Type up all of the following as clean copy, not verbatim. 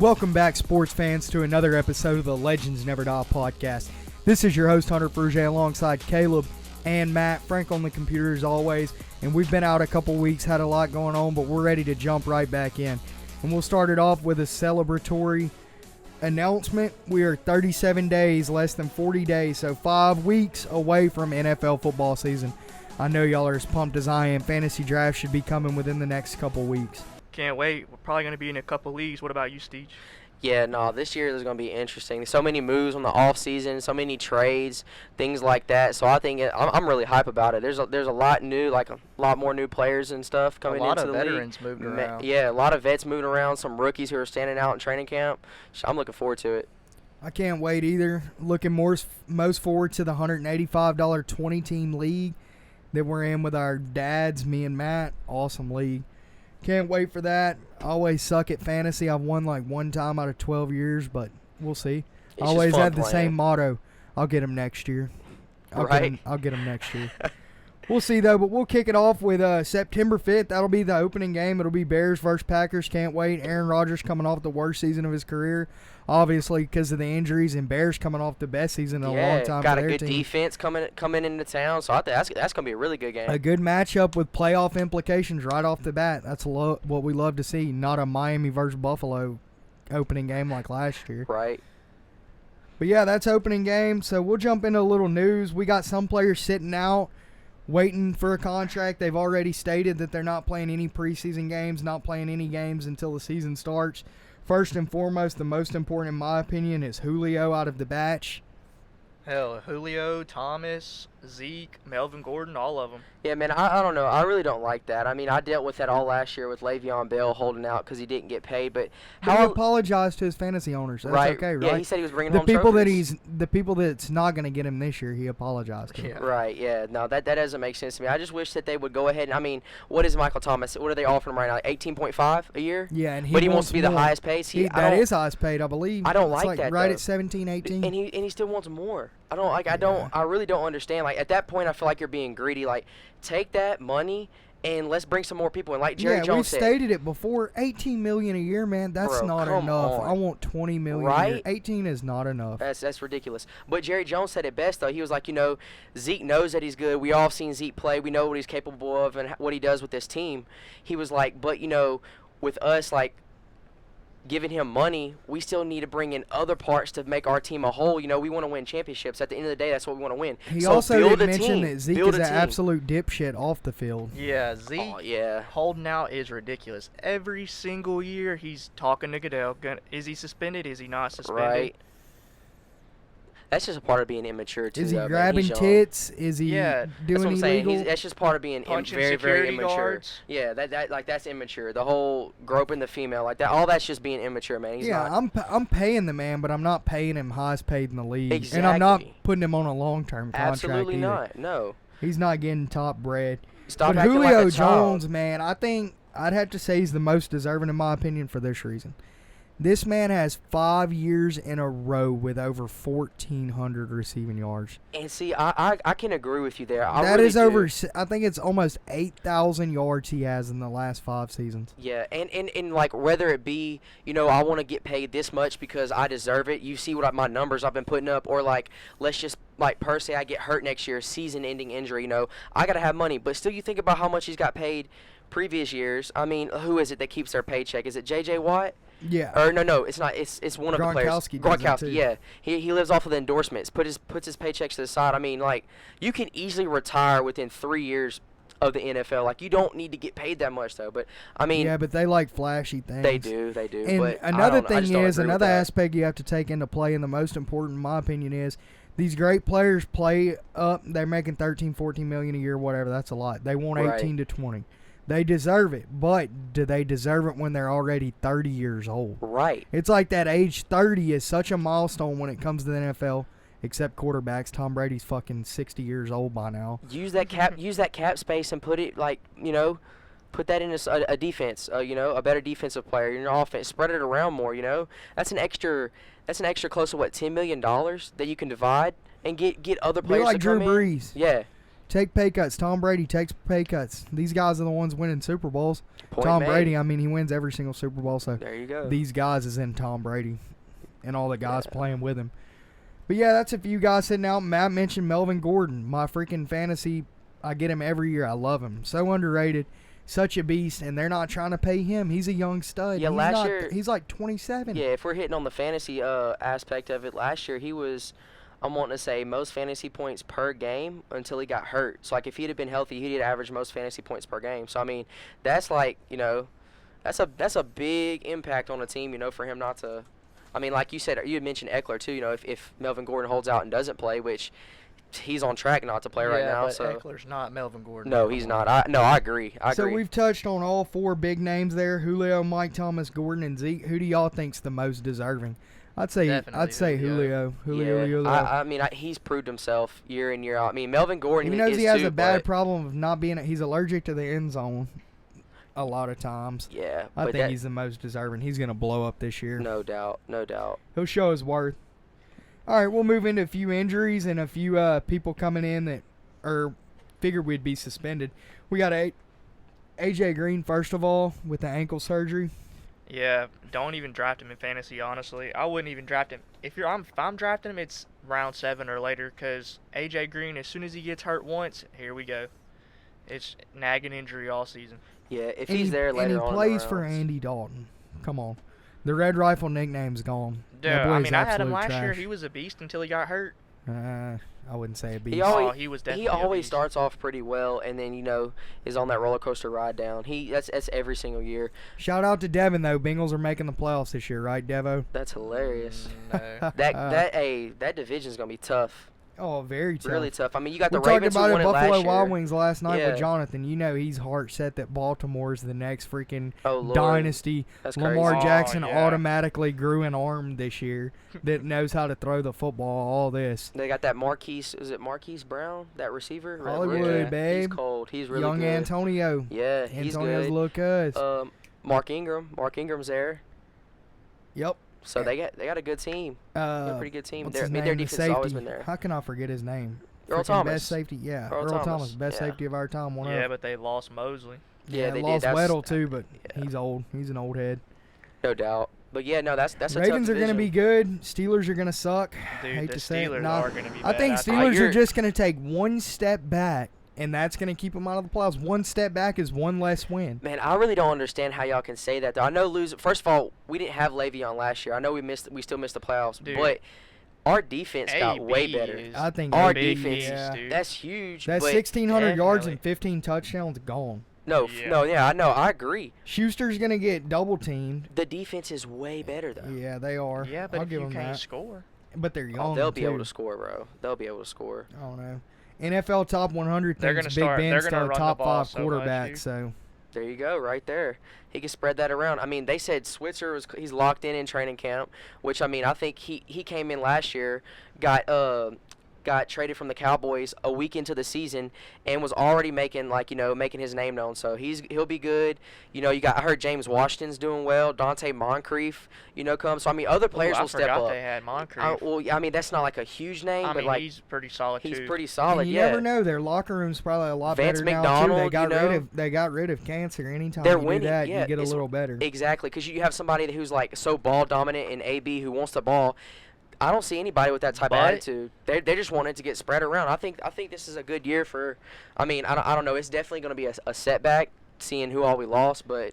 Welcome back, sports fans, to another episode of the Legends Never Die podcast. This is your host, Hunter Frugier, alongside Caleb and Matt. Frank on the computer as always, and we've been out a couple weeks, had a lot going on, but we're ready to jump right back in. And we'll start it off with a celebratory announcement. We are 37 days, less than 40 days, so 5 weeks away from NFL football season. I know y'all are as pumped as I am. Fantasy draft should be coming within the next couple weeks. Can't wait. We're probably going to be in a couple leagues. What about you, Steve? Yeah, no, this year is going to be interesting. So many moves on the off season, so many trades, things like that. So I think I'm really hype about it. There's a lot new, like a lot more new players and stuff coming into the league. A lot of veterans moving around. Yeah, a lot of vets moving around, some rookies who are standing out in training camp. So I'm looking forward to it. I can't wait either. Looking most forward to the $185 20-team league that we're in with our dads, me and Matt. Awesome league. Can't wait for that. I always suck at fantasy. I've won like one time out of 12 years, but we'll see. I always have the same motto. I'll get him next year. I'll get him next year. We'll see, though, but we'll kick it off with September 5th. That'll be the opening game. It'll be Bears versus Packers. Can't wait. Aaron Rodgers coming off the worst season of his career, obviously because of the injuries, and Bears coming off the best season in a long time got for a their good team. defense coming into town, so I think that's going to be a really good game. A good matchup with playoff implications right off the bat. That's what we love to see, not a Miami versus Buffalo opening game like last year. Right. But, yeah, that's opening game, so we'll jump into a little news. We got some players sitting out, waiting for a contract. They've already stated that they're not playing any preseason games, not playing any games until the season starts. First and foremost, the most important in my opinion is Julio out of the batch. Hell, Julio, Thomas, Zeke, Melvin Gordon, all of them. Yeah, man, I don't know. I really don't like that. I mean, I dealt with that all last year with Le'Veon Bell holding out because he didn't get paid. But he apologized to his fantasy owners. That's okay, right? Yeah, he said he was bringing the home people trophies. The people that's not going to get him this year, he apologized to. Yeah. Right, yeah. No, that doesn't make sense to me. I just wish that they would go ahead and, I mean, what is Michael Thomas? What are they offering him right now? Like 18.5 a year? Yeah, and he wants to be more. the highest paid. That is highest paid, I believe. I don't it's like that, right though. at 17, 18. And he still wants more. I really don't understand. Like, at that point, I feel like you're being greedy. Like, take that money and let's bring some more people in. Like Jerry Jones said. Yeah, we stated it before. $18 million a year, man. That's not enough. I want $20 million a year. 18 is not enough. That's ridiculous. But Jerry Jones said it best, though. He was like, Zeke knows that he's good. We all seen Zeke play. We know what he's capable of and what he does with this team. He was like, but, with us, like, giving him money, we still need to bring in other parts to make our team a whole. We want to win championships. At the end of the day, that's what we want to win. He also didn't mention that Zeke is an absolute dipshit off the field. Yeah, Zeke holding out is ridiculous. Every single year he's talking to Goodell. Is he suspended? Is he not suspended? Right. That's just a part of being immature, too. Is he grabbing tits? Is he doing that's what I'm illegal? Saying. That's just part of being very, very immature. Guards. Yeah, that's immature. The whole groping the female, like that, all that's just being immature, man. I'm paying the man, but I'm not paying him highest paid in the league. Exactly. And I'm not putting him on a long-term contract Absolutely either. not, no. He's not getting top bread. Stop but acting Julio like a child. Jones, man, I think I'd have to say he's the most deserving in my opinion for this reason. This man has 5 years in a row with over 1,400 receiving yards. And see, I can agree with you there. I think it's almost 8,000 yards he has in the last 5 seasons. Yeah, and like whether it be, I want to get paid this much because I deserve it. You see what my numbers I've been putting up, or like let's just like per se I get hurt next year, season-ending injury. I got to have money, but still you think about how much he's got paid previous years. I mean, who is it that keeps their paycheck? Is it J.J. Watt? Yeah. Or no, it's not. It's one of the players. Gronkowski, yeah. He lives off of the endorsements. Puts his paychecks to the side. I mean, like you can easily retire within 3 years of the NFL. Like you don't need to get paid that much though. But I mean, yeah, but they like flashy things. They do. And but another aspect you have to take into play, and the most important, in my opinion, is these great players play up. They're making 13, 14 million a year, whatever. That's a lot. They want 18 to 20. They deserve it, but do they deserve it when they're already 30 years old? Right. It's like that age 30 is such a milestone when it comes to the NFL, except quarterbacks. Tom Brady's fucking 60 years old by now. Use that cap space and put it put that in a defense, a better defensive player in your offense. Spread it around more, That's an extra close to $10 million that you can divide and get other players like to come Drew Brees. in. Yeah. Take pay cuts. Tom Brady takes pay cuts. These guys are the ones winning Super Bowls. Point Tom made. Brady, I mean, he wins every single Super Bowl. So There you go. these guys is in Tom Brady and all the guys playing with him. But, yeah, that's a few guys sitting out. Matt mentioned Melvin Gordon. My freaking fantasy, I get him every year. I love him. So underrated. Such a beast, and they're not trying to pay him. He's a young stud. Yeah, last year he's like 27. Yeah, if we're hitting on the fantasy aspect of it, last year he was, I'm wanting to say, most fantasy points per game until he got hurt. So, like, if he'd have been healthy, he'd have averaged most fantasy points per game. So, I mean, that's like, that's a big impact on a team, for him not to. I mean, like you said, you had mentioned Eckler, too, if Melvin Gordon holds out and doesn't play, which he's on track not to play right now. But So Eckler's not Melvin Gordon. no, he's not. I agree. So we've touched on all 4 big names there: Julio, Mike Thomas, Gordon, and Zeke. Who do y'all think's the most deserving? I'd say Definitely Julio. Julio. I mean, he's proved himself year in, year out. I mean, Melvin Gordon. He knows is he has too, a bad but problem of not being. He's allergic to the end zone. A lot of times. Yeah, I but think he's the most deserving. He's gonna blow up this year. no doubt. He'll show his worth. All right, we'll move into a few injuries and a few people coming in that figured we'd be suspended. We got AJ Green first of all with the ankle surgery. Yeah, don't even draft him in fantasy. Honestly, I wouldn't even draft him. If I'm drafting him, it's round 7 or later. Because AJ Green, as soon as he gets hurt once, here we go. It's nagging injury all season. Yeah, if he's there later on. And he plays for Andy Dalton. Come on, the Red Rifle nickname's gone. Dude, That I boy's mean, I had him absolute last year. trash. He was a beast until he got hurt. I wouldn't say a beast. He was definitely He a always beast. starts off pretty well, and then is on that roller coaster ride down. That's every single year. Shout out to Devin though. Bengals are making the playoffs this year, right, Devo? That's hilarious. No. That division's gonna be tough. Oh, very tough. Really tough. I mean, you got We the talked Ravens about who it won it Buffalo last year. Wild Wings last night Yeah. with Jonathan. He's heart set that Baltimore's the next freaking Oh, Lord. dynasty. That's Lamar crazy. Jackson yeah. automatically grew an arm this year that knows how to throw the football. All this. They got that Marquise. Is it Marquise Brown? That receiver. Hollywood, Yeah. babe. He's cold. He's really Young good. Antonio. Yeah, he's Antonio's good. look good. Mark Ingram. Mark Ingram's there. Yep. So they got a good team. They got a pretty good team. What's Their his their name? The defense has always safety. been there. How can I forget his name? Earl Freaking Thomas. Best safety, yeah. Earl Thomas, Thomas, best yeah. safety of our time. One Yeah, of. but they lost Mosley. Yeah, they did. lost That's- Weddle too, but yeah. he's old. He's an old head. No doubt. But yeah, no, that's a tough Ravens are going to division. be good. Steelers are going to suck. Dude, Hate the to say it. Steelers Nah, are going to be I bad. think think Steelers are you're- just going to take one step back, and that's going to keep them out of the playoffs. One step back is one less win. Man, I really don't understand how y'all can say that. Though I know First of all, we didn't have Le'Veon last year. I know we still missed the playoffs, Dude. but our defense got way AB better. is I think Our big defense, beast, yeah. dude. That's huge. That but 1,600 yards definitely. and 15 touchdowns gone. I know. I agree. Schuster's going to get double teamed. The defense is way better though. Yeah, they are. Yeah, but I'll if give you them can't that. score. But they're young. Oh, they'll be too. able to score, bro. They'll be able to score. I don't know. NFL top 100 They're thinks gonna Big start- they're Ben's gonna the run top the ball 5 so much, quarterback. dude. So There you go, right there. He can spread that around. I mean, they said Switzer he's locked in training camp, which I mean, I think he came in last year, got traded from the Cowboys a week into the season and was already making his name known. So he'll be good. I heard James Washington's doing well. Dante Moncrief, comes. So I mean, other players Ooh, will step I up. forgot they had Moncrief. Well, I mean, that's not like a huge name, I but mean, like he's pretty solid he's too. pretty solid. and you Yeah. never know. Their locker room's probably a lot Vance better now too. McDonald, They got rid of cancer. Anytime They're you winning, do that, yeah, you get a it's- little better. Exactly, because you have somebody who's like so ball dominant in AB who wants the ball. I don't see anybody with that type of But- attitude. They just want it to get spread around. I think this is a good year for. I mean, I don't know. It's definitely going to be a setback seeing who all we lost, but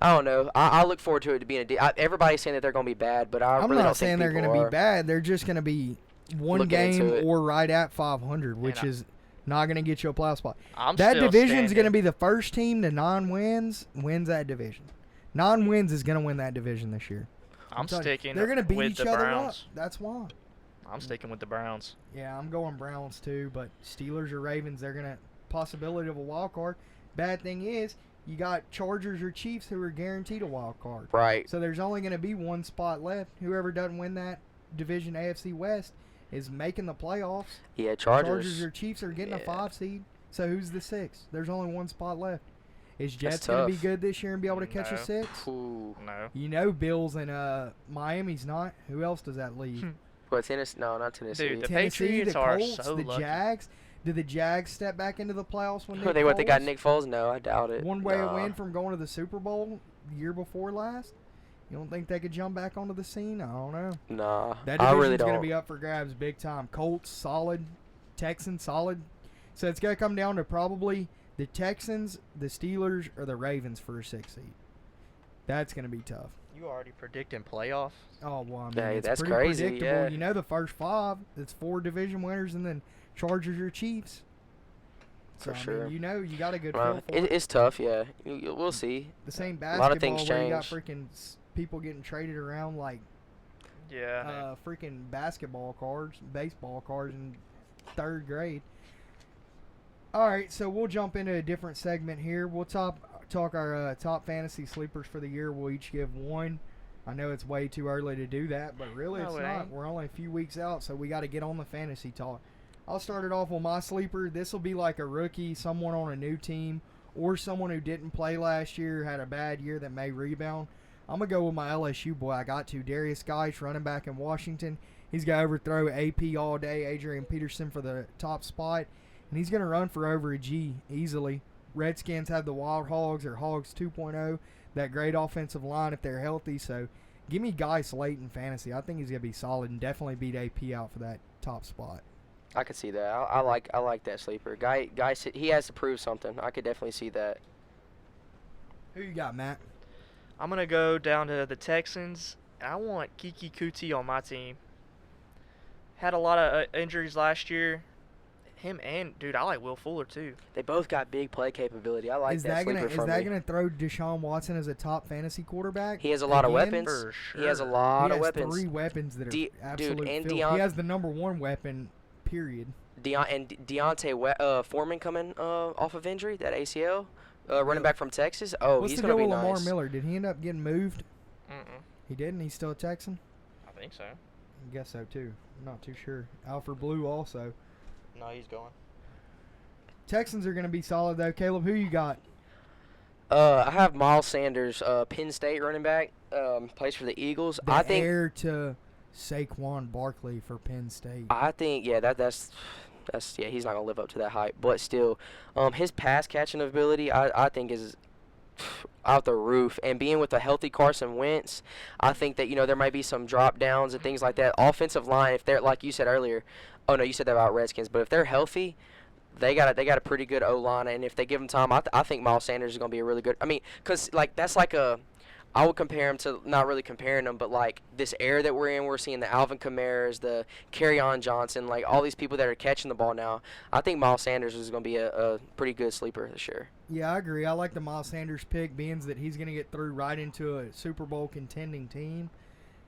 I don't know. I look forward to it to being everybody's saying that they're going to be bad, but I I'm really not don't saying think they're people going to are. be bad. They're just going to be one Looking into game it. or right at 500, which is not going to get you a playoff spot. I'm That still division's going to standing. be the first team to 9 wins wins that division. 9 wins is going to win that division this year. I'm telling you, sticking. They're going to beat with each the other Browns. up. That's why. I'm sticking with the Browns. Yeah, I'm going Browns too, but Steelers or Ravens, they're going to possibility of a wild card. Bad thing is, you got Chargers or Chiefs who are guaranteed a wild card. Right. So there's only going to be one spot left. Whoever doesn't win that division, AFC West, is making the playoffs. Yeah, Chargers. or Chiefs are getting a Yeah. 5 seed. So who's the 6? There's only one spot left. Is That's Jets going to be tough. good this year and be able to catch a No. 6? Ooh. No. You know Bills and Miami's not. Who else does that leave? What, Tennessee? No, not Tennessee. Dude, the Tennessee, Patriots the are Colts, so the lucky. Jags. Did the Jags step back into the playoffs when Nick They got Foles? Nick Foles? No, I doubt it. One way Nah. to win from going to the Super Bowl the year before last? You don't think they could jump back onto the scene? I don't know. Nah, That I division's really going don't. to be up for grabs big time. Colts, solid. Texans, solid. So it's going to come down to probably the Texans, the Steelers, or the Ravens for a 6th seed. That's going to be tough. You already predicting playoffs? Oh, well, I mean, Hey, it's that's pretty crazy, predictable. yeah. You know the first 5, it's 4 division winners and then Chargers or Chiefs. So, For I sure. mean, you know you got a good Well, feel for it. it's tough, yeah. We'll see. The same a basketball lot of things where you got change. freaking people getting traded around like Yeah. freaking basketball cards, baseball cards in 3rd grade. All right, so we'll jump into a different segment here. We'll talk our top fantasy sleepers for the year. We'll each give one. I know it's way too early to do that, but really No, it's it not. ain't. We're only a few weeks out, so we got to get on the fantasy talk. I'll start it off with my sleeper. This will be like a rookie, someone on a new team, or someone who didn't play last year, had a bad year that may rebound. I'm going to go with my LSU boy. I got to. Darius Geis, running back in Washington. He's going to overthrow AP all day, Adrian Peterson for the top spot. And he's going to run for over a G easily. Redskins have the Wild Hogs or Hogs 2.0, that great offensive line if they're healthy. So give me Geis late in fantasy. I think he's going to be solid and definitely beat AP out for that top spot. I could see that. I like that sleeper. Guy, he has to prove something. I could definitely see that. Who you got, Matt? I'm going to go down to the Texans. I want Kiki Kuti on my team. Had a lot of injuries last year. Him and, dude, I like Will Fuller too. They both got big play capability. I like that sleeper for me. Is that gonna throw Deshaun Watson as a top fantasy quarterback? He has a lot of again? weapons. For sure. He has a lot He of has weapons. 3 weapons that are absolute and filth. He has the number 1 weapon, period. Deontay Foreman coming off of injury, that ACL, running back from Texas. Oh, What's he's the gonna deal be with Lamar nice. Miller? Did he end up getting moved? Mm-mm. He didn't. He's still a Texan. I think so. I guess so too. I'm not too sure. Alfred Blue also. No, he's going. Texans are gonna be solid though. Caleb, who you got? I have Miles Sanders, Penn State running back, plays for the Eagles. The I think heir to Saquon Barkley for Penn State. that's he's not gonna live up to that hype, but still, his pass catching ability I think is out the roof, and being with a healthy Carson Wentz, I think that there might be some drop downs and things like that. Offensive line, if they're like you said earlier, oh no, you said that about Redskins, but if they're healthy, they got a pretty good O-line, and if they give him time, I think Miles Sanders is going to be a really good. I mean, because that's like I would compare him to, not really comparing him, but like this era that we're in, we're seeing the Alvin Kamara's, the Kerryon Johnson, like all these people that are catching the ball now. I think Miles Sanders is going to be a pretty good sleeper this year. Yeah, I agree. I like the Miles Sanders pick, being that he's going to get through right into a Super Bowl contending team.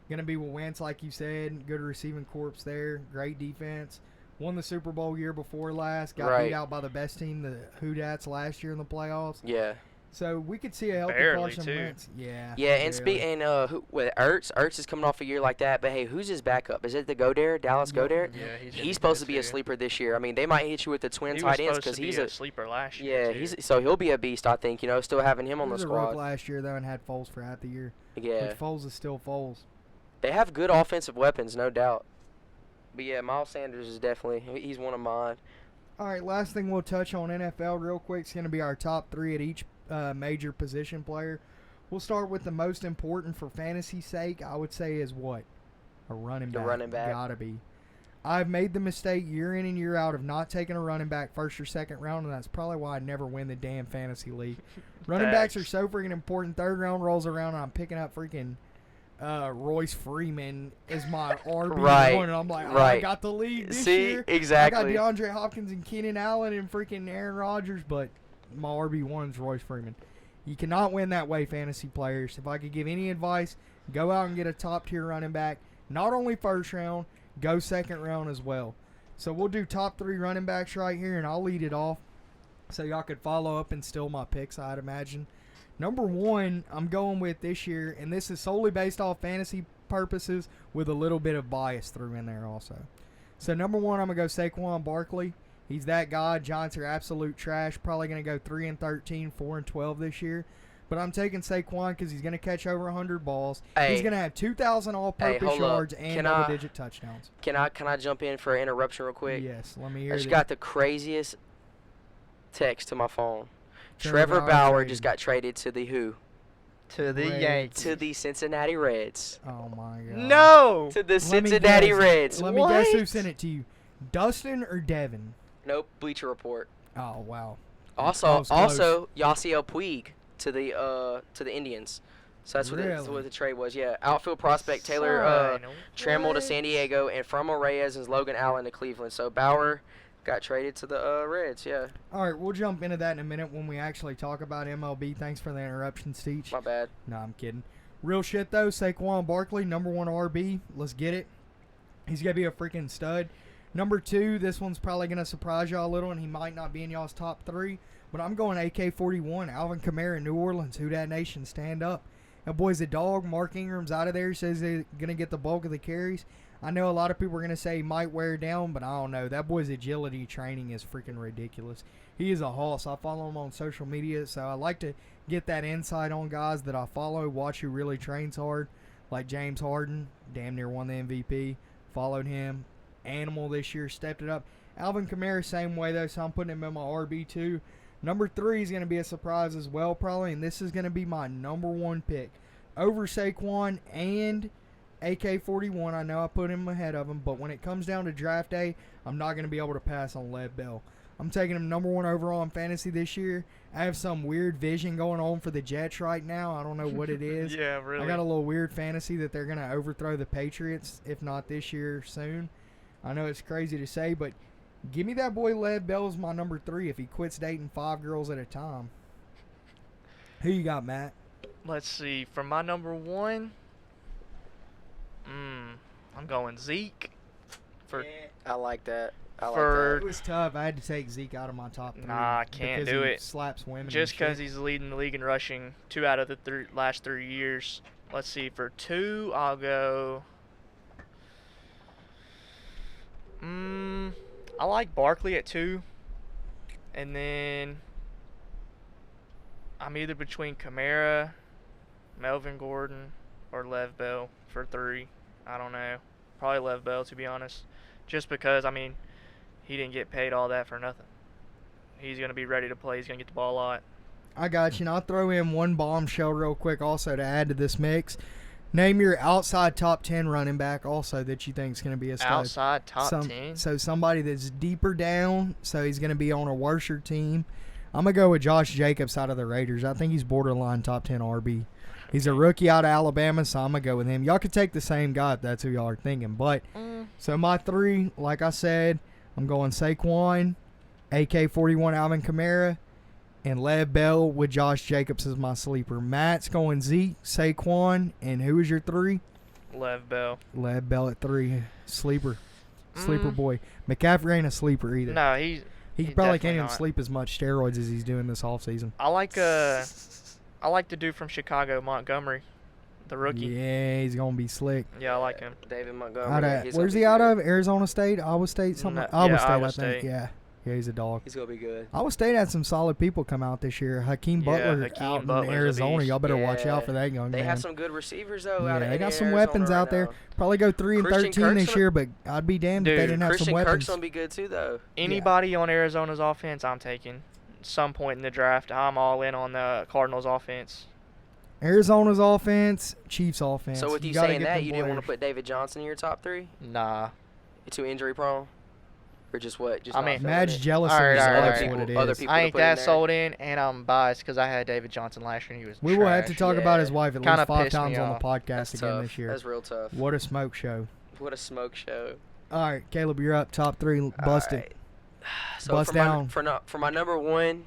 Going to be with Wentz, like you said, good receiving corps there, great defense. Won the Super Bowl year before last, got beat out by the best team, the Hoodats, last year in the playoffs. Yeah. So we could see a healthy Barely, Carson too. Wentz. Yeah. Yeah, and barely. with Ertz is coming off a year like that, but hey, who's his backup? Is it the Godare, Dallas Yeah. Godare? Yeah, He's supposed to be a sleeper this year. I mean, they might hit you with the twin He was tight ends supposed because to be he's a sleeper last yeah, year. so he'll be a beast. I think still having him on He the was a rook squad. last year though and had Foles for half the year. Yeah, Which Foles is still Foles. they have good offensive weapons, no doubt. But yeah, Miles Sanders is he's one of mine. All right, last thing we'll touch on NFL real quick is going to be our top 3 at each major position player. We'll start with the most important for fantasy sake, I would say, is what? A running back. The running back. Gotta be. I've made the mistake year in and year out of not taking a running back first or second round, and that's probably why I never win the damn fantasy league. Running backs are so freaking important. Third round rolls around, and I'm picking up freaking Royce Freeman as my RB1, Right, and I'm like, right. I got the lead this See, year. exactly. I got DeAndre Hopkins and Keenan Allen and freaking Aaron Rodgers, but my RB1 is Royce Freeman. You cannot win that way, fantasy players. If I could give any advice, go out and get a top-tier running back. Not only first round, go second round as well. So we'll do top 3 running backs right here, and I'll lead it off so y'all could follow up and steal my picks, I'd imagine. Number 1, I'm going with this year, and this is solely based off fantasy purposes with a little bit of bias through in there also. So number 1, I'm going to go Saquon Barkley. He's that guy. Giants are absolute trash. Probably going to go 3-13, 4-12 this year. But I'm taking Saquon because he's going to catch over 100 balls. Hey. He's going to have 2,000 all-purpose hold up. yards and double-digit touchdowns. Can I jump in for an interruption real quick? Yes, let me hear I it. just got the craziest text to my phone. Trevor Trevor Bauer Bauer traded. just got traded to the who? To the Reds. Yankees. To the Cincinnati Reds. Oh, my God. No. To the Let me Cincinnati guess. Reds. Let me What? guess who sent it to you. Dustin or Devin? Nope. Bleacher Report. Oh, wow. Also, was close. Yasiel Puig to the Indians. So that's what, Really? what the trade was. Yeah, outfield prospect Taylor Son, Trammell to what? San Diego, and Fermo Reyes and Logan Allen to Cleveland. So Bauer got traded to the Reds. Yeah, All right, we'll jump into that in a minute when we actually talk about MLB. Thanks for the interruption, Steech. my bad. No, I'm kidding. Real shit, though. Saquon Barkley, number 1 RB. Let's get it. He's going to be a freaking stud. Number 2, this one's probably going to surprise y'all a little, and he might not be in y'all's top 3. But I'm going AK-41, Alvin Kamara, New Orleans. Who dat nation, stand up. That boy's a dog. Mark Ingram's out of there. He says they're going to get the bulk of the carries. I know a lot of people are going to say he might wear down, but I don't know. That boy's agility training is freaking ridiculous. He is a hoss. I follow him on social media, so I like to get that insight on guys that I follow, watch who really trains hard, like James Harden, damn near won the MVP, followed him. Animal this year, stepped it up. Alvin Kamara, same way, though, so I'm putting him in my RB2. Number 3 is going to be a surprise as well, probably, and this is going to be my number 1 pick. Over Saquon and AK-41, I know I put him ahead of him, but when it comes down to draft day, I'm not going to be able to pass on Lev Bell. I'm taking him number 1 overall in fantasy this year. I have some weird vision going on for the Jets right now. I don't know what it is. Yeah, really. I got a little weird fantasy that they're going to overthrow the Patriots, if not this year, soon. I know it's crazy to say, but give me that boy Lev Bell as my number 3 if he quits dating 5 girls at a time. Who you got, Matt? Let's see. For my number 1, I'm going Zeke. For I like that. I For- It was tough. I had to take Zeke out of my top 3. Nah, I can't because do he it. slaps women. just because because he's leading the league in rushing 2 out of the last 3 years. Let's see. For 2, I'll go. I like Barkley at 2, and then I'm either between Kamara, Melvin Gordon, or Lev Bell for 3. I don't know. Probably Lev Bell, to be honest. Just because, I mean, he didn't get paid all that for nothing. He's going to be ready to play. He's going to get the ball a lot. I got you. And I'll throw in one bombshell real quick also to add to this mix. Name your outside top 10 running back also that you think is going to be a stud. Outside top 10? So somebody that's deeper down, so he's going to be on a worser team. I'm going to go with Josh Jacobs out of the Raiders. I think he's borderline top 10 RB. He's a rookie out of Alabama, so I'm going to go with him. Y'all could take the same guy if that's who y'all are thinking. But so my 3, like I said, I'm going Saquon, AK-41 Alvin Kamara, and Lev Bell with Josh Jacobs as my sleeper. Matt's going Zeke, Saquon, and who is your 3? Lev Bell. Lev Bell at 3. Sleeper boy. McCaffrey ain't a sleeper either. No, he probably can't definitely even not. sleep as much steroids as he's doing this offseason. I like the dude from Chicago, Montgomery, the rookie. Yeah, he's going to be slick. Yeah, I like him. David Montgomery. Out yeah, of, he's where's gonna he be out good. of? Arizona State? Iowa State? Something? No, Iowa yeah, State, Iowa I think. State. Yeah, he's a dog. He's gonna be good. Iowa State had some solid people come out this year. Hakeem Yeah, Butler Hakeem out Butler's in a Arizona. beast. Y'all better watch Yeah. out for that young They man. have some good receivers though. Yeah, out they in got some Arizona weapons right out there. now. Probably go 3 and Christian 13 this Kirk's year, but I'd be damned if they Dude, didn't have Christian some Kirk's weapons. gonna be good too though. Anybody on Arizona's offense, I'm taking. Some point in the draft, I'm all in on the Cardinals' offense. Arizona's offense, Chiefs' offense. So with you gotta saying get that, them you didn't want to players. put David Johnson in your top 3? Nah. You too injury prone, or just what? Just I not mean- feeling Mad's it? jealous All of right, his all right, life, all is right. what it Other is. people I to ain't put in that there. sold in, and I'm biased because I had David Johnson last year and he was We will have trash. to talk about his Yeah. wife at Kinda least 5 pissed me times on the off. podcast That's again tough. this year. That's real tough. What a smoke show. What a smoke show. All right, Caleb, you're up. Top 3. Bust it. Alright. So Bust for down. for my number 1,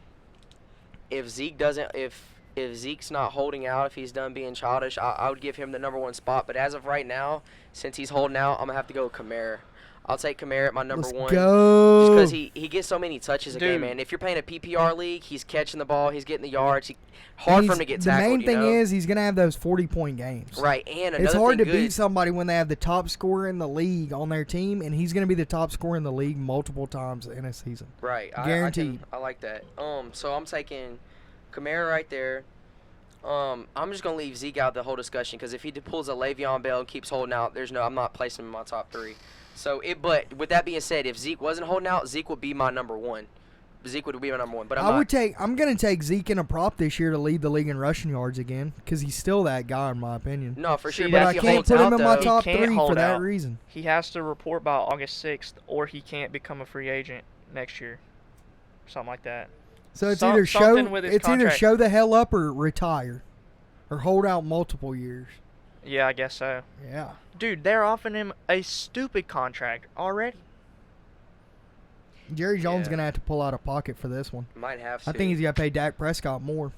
if Zeke doesn't, if Zeke's not holding out, if he's done being childish, I would give him the number 1 spot. But as of right now, since he's holding out, I'm gonna have to go with Kamara. I'll take Kamara at my number Let's 1. go. Just because he gets so many touches a game, Dude. man. If you're playing a PPR league, he's catching the ball, he's getting the yards. Hard for him to get tackled. The main thing you know? is he's going to have those 40-point games. Right, and another It's hard to thing good, beat somebody when they have the top scorer in the league on their team, and he's going to be the top scorer in the league multiple times in a season. Right, Guaranteed. I like that. So I'm taking Kamara right there. I'm just gonna leave Zeke out of the whole discussion because if he pulls a Le'Veon Bell and keeps holding out, I'm not placing him in my top 3. So but with that being said, if Zeke wasn't holding out, Zeke would be my number 1. Zeke would be my number 1, but I'm gonna take Zeke in a prop this year to lead the league in rushing yards again because he's still that guy in my opinion. No, for sure. See, But But I if he can't holds put him out, in my though, top He can't 3 for hold that out. reason. He has to report by August 6th, or he can't become a free agent next year. Something like that. So it's Some- either something with his either contract. show the hell up or retire, or hold out multiple years. Yeah, I guess so. Yeah. Dude, they're offering him a stupid contract already. Jerry Jones Yeah. gonna have to pull out of pocket for this one. might have to. I think he's got to pay Dak Prescott more.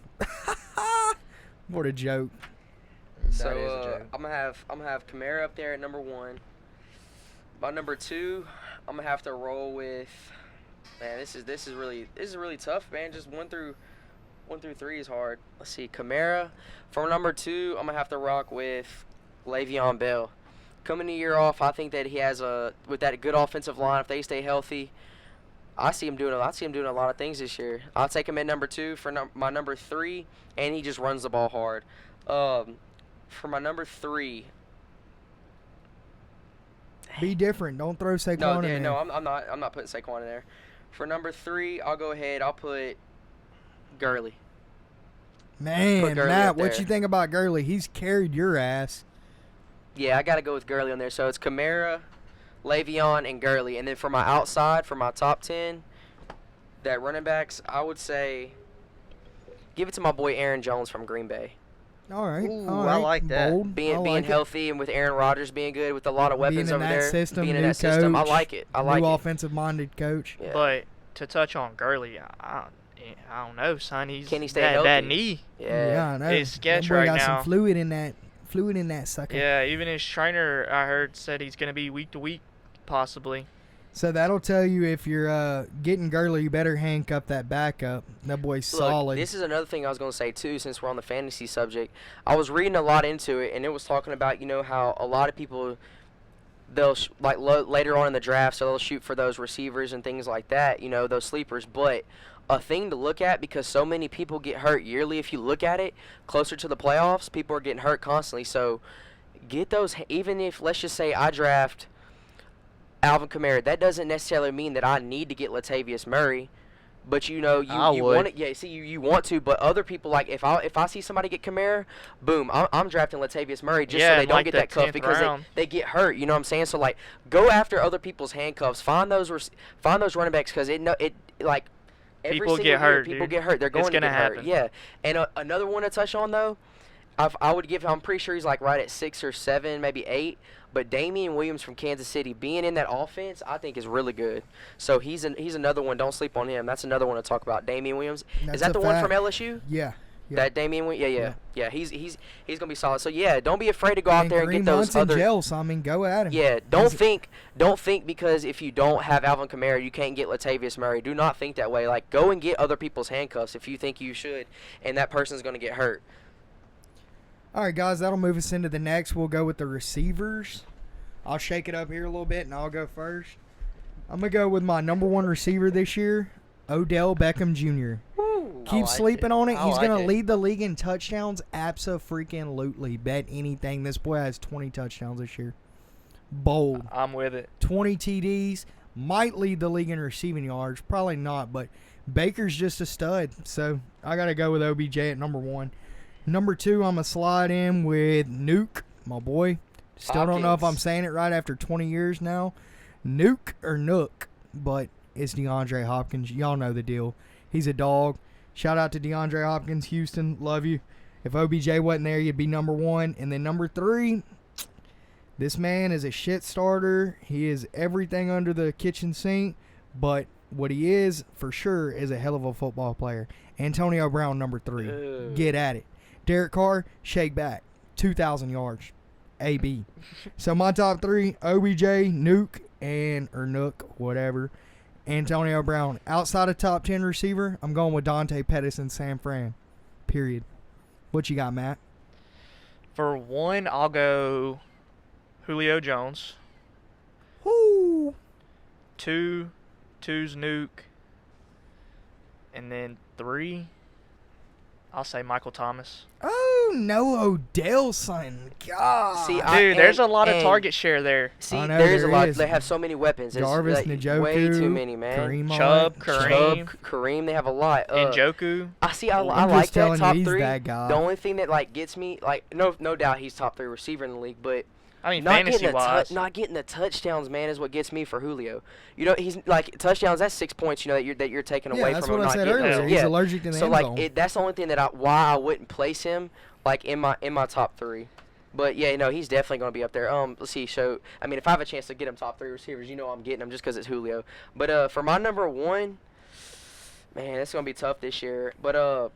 What a joke. So That is a joke. I'm gonna have Kamara up there at number 1. My number 2, I'm gonna have to roll with. Man, this is really tough, man. Just 1 through 3 is hard. Let's see, Kamara. For number 2, I'm gonna have to rock with Le'Veon Bell. Coming the year off, I think that he has with that good offensive line. If they stay healthy, I see him doing a lot of things this year. I'll take him at number 2 for my number 3, and he just runs the ball hard. For my number 3. Be different. Don't throw Saquon in there. No, I'm not putting Saquon in there. For number 3, I'll go ahead. I'll put Gurley. Man, Put Gurley Matt, up what there. you think about Gurley? He's carried your ass. Yeah, I got to go with Gurley on there. So it's Kamara, Le'Veon, and Gurley. And then for my outside, for my top 10, that running backs, I would say give it to my boy Aaron Jones from Green Bay. All right. Ooh, all I right. like that. Bold. I Being like it. healthy and with Aaron Rodgers being good with a lot of weapons Being in over that there. system, being in new that system. I coach, like it. I like New it. offensive-minded coach. Yeah. But to touch on Gurley, I don't know, son. He's Can he stay that healthy? knee. Yeah. I know. It's sketch that boy right got now. some fluid in that sucker. Yeah, even his trainer, I heard, said he's going to be week to week, possibly. So that'll tell you if you're getting Gurley, you better handcuff that backup. That boy's Look, solid. this is another thing I was going to say, too, since we're on the fantasy subject. I was reading a lot into it, and it was talking about, how a lot of people, they'll, later on in the draft, so they'll shoot for those receivers and things like that, those sleepers. But a thing to look at, because so many people get hurt yearly, if you look at it, closer to the playoffs, people are getting hurt constantly. So get those, even if, let's just say I draft Alvin Kamara, that doesn't necessarily mean that I need to get Latavius Murray. But you I would. want it. Yeah, see, you want to, but other people, like if I see somebody get Kamara, boom, I'm drafting Latavius Murray just so Yeah, they in, don't like, get the that cuff 10th because round. they get hurt. You know what I'm saying? So like, go after other people's handcuffs. Find those running backs because like every People single get year, hurt, people dude. get hurt. They're going It's to gonna get hurt. happen. Yeah, and another one to touch on though, I would give. I'm pretty sure he's like right at 6 or 7, maybe 8. But Damian Williams from Kansas City being in that offense, I think is really good. So he's another one. Don't sleep on him. That's another one to talk about. Damian Williams. That's Is that a the one from fact. LSU? Yeah. Yeah. That Damian Williams? Yeah. He's gonna be solid. So yeah, don't be afraid to go And out there and Kareem get those Hunt's in other. jail, so I mean, go at him. Yeah, don't think because if you don't have Alvin Kamara, you can't get Latavius Murray. Do not think that way. Like, go and get other people's handcuffs if you think you should, and that person's gonna get hurt. All right, guys, that'll move us into the next. We'll go with the receivers. I'll shake it up here a little bit, and I'll go first. I'm going to go with my number 1 receiver this year, Odell Beckham Jr. Keep like sleeping it. on it. I He's like going to it. lead the league in touchdowns. Abso-freaking-lutely. Bet anything. This boy has 20 touchdowns this year. Bold. I'm with it. 20 TDs. Might lead the league in receiving yards. Probably not, but Baker's just a stud. So I got to go with OBJ at number 1. Number 2, I'm going to slide in with Nuke, my boy. Still don't know if I'm Hopkins. saying it right after 20 years now. Nuke or Nook, but it's DeAndre Hopkins. Y'all know the deal. He's a dog. Shout out to DeAndre Hopkins, Houston. Love you. If OBJ wasn't there, you'd be number 1. And then number 3, this man is a shit starter. He is everything under the kitchen sink, but what he is for sure is a hell of a football player. Antonio Brown, number 3. Ooh. Get at it. Derek Carr, shake back. 2,000 yards. AB. So my top 3, OBJ, Nuke, or Nook, whatever. Antonio Brown. Outside of top 10 receiver, I'm going with Dante Pettis and San Fran. Period. What you got, Matt? For 1, I'll go Julio Jones. Woo! 2's Nuke. And then 3, I'll say Michael Thomas. Oh, no, Odell, son. God. See, Dude, there's a lot of and- target share there. See, I know there's a there lot. is. They have so many weapons. There's Jarvis, like, Njoku, way too many, man. Kareem Chubb, Hunt. Kareem. Kareem, they have a lot. Njoku. I see. I I'm like just that telling top you, he's 3. that guy. The only thing that like gets me, like, no doubt he's top 3 receiver in the league, but I mean, not getting fantasy-wise. not getting the touchdowns, man, is what gets me for Julio. You know, he's like touchdowns. That's 6 points. You know that you're taking away that's from him. what I not said getting earlier. those. He's Yeah. allergic to the So end like zone. that's the only thing why I wouldn't place him like in my top 3. But yeah, no, he's definitely going to be up there. Let's see. So I mean, if I have a chance to get him top 3 receivers, you know I'm getting him just because it's Julio. But for my number 1, man, it's going to be tough this year. But I'm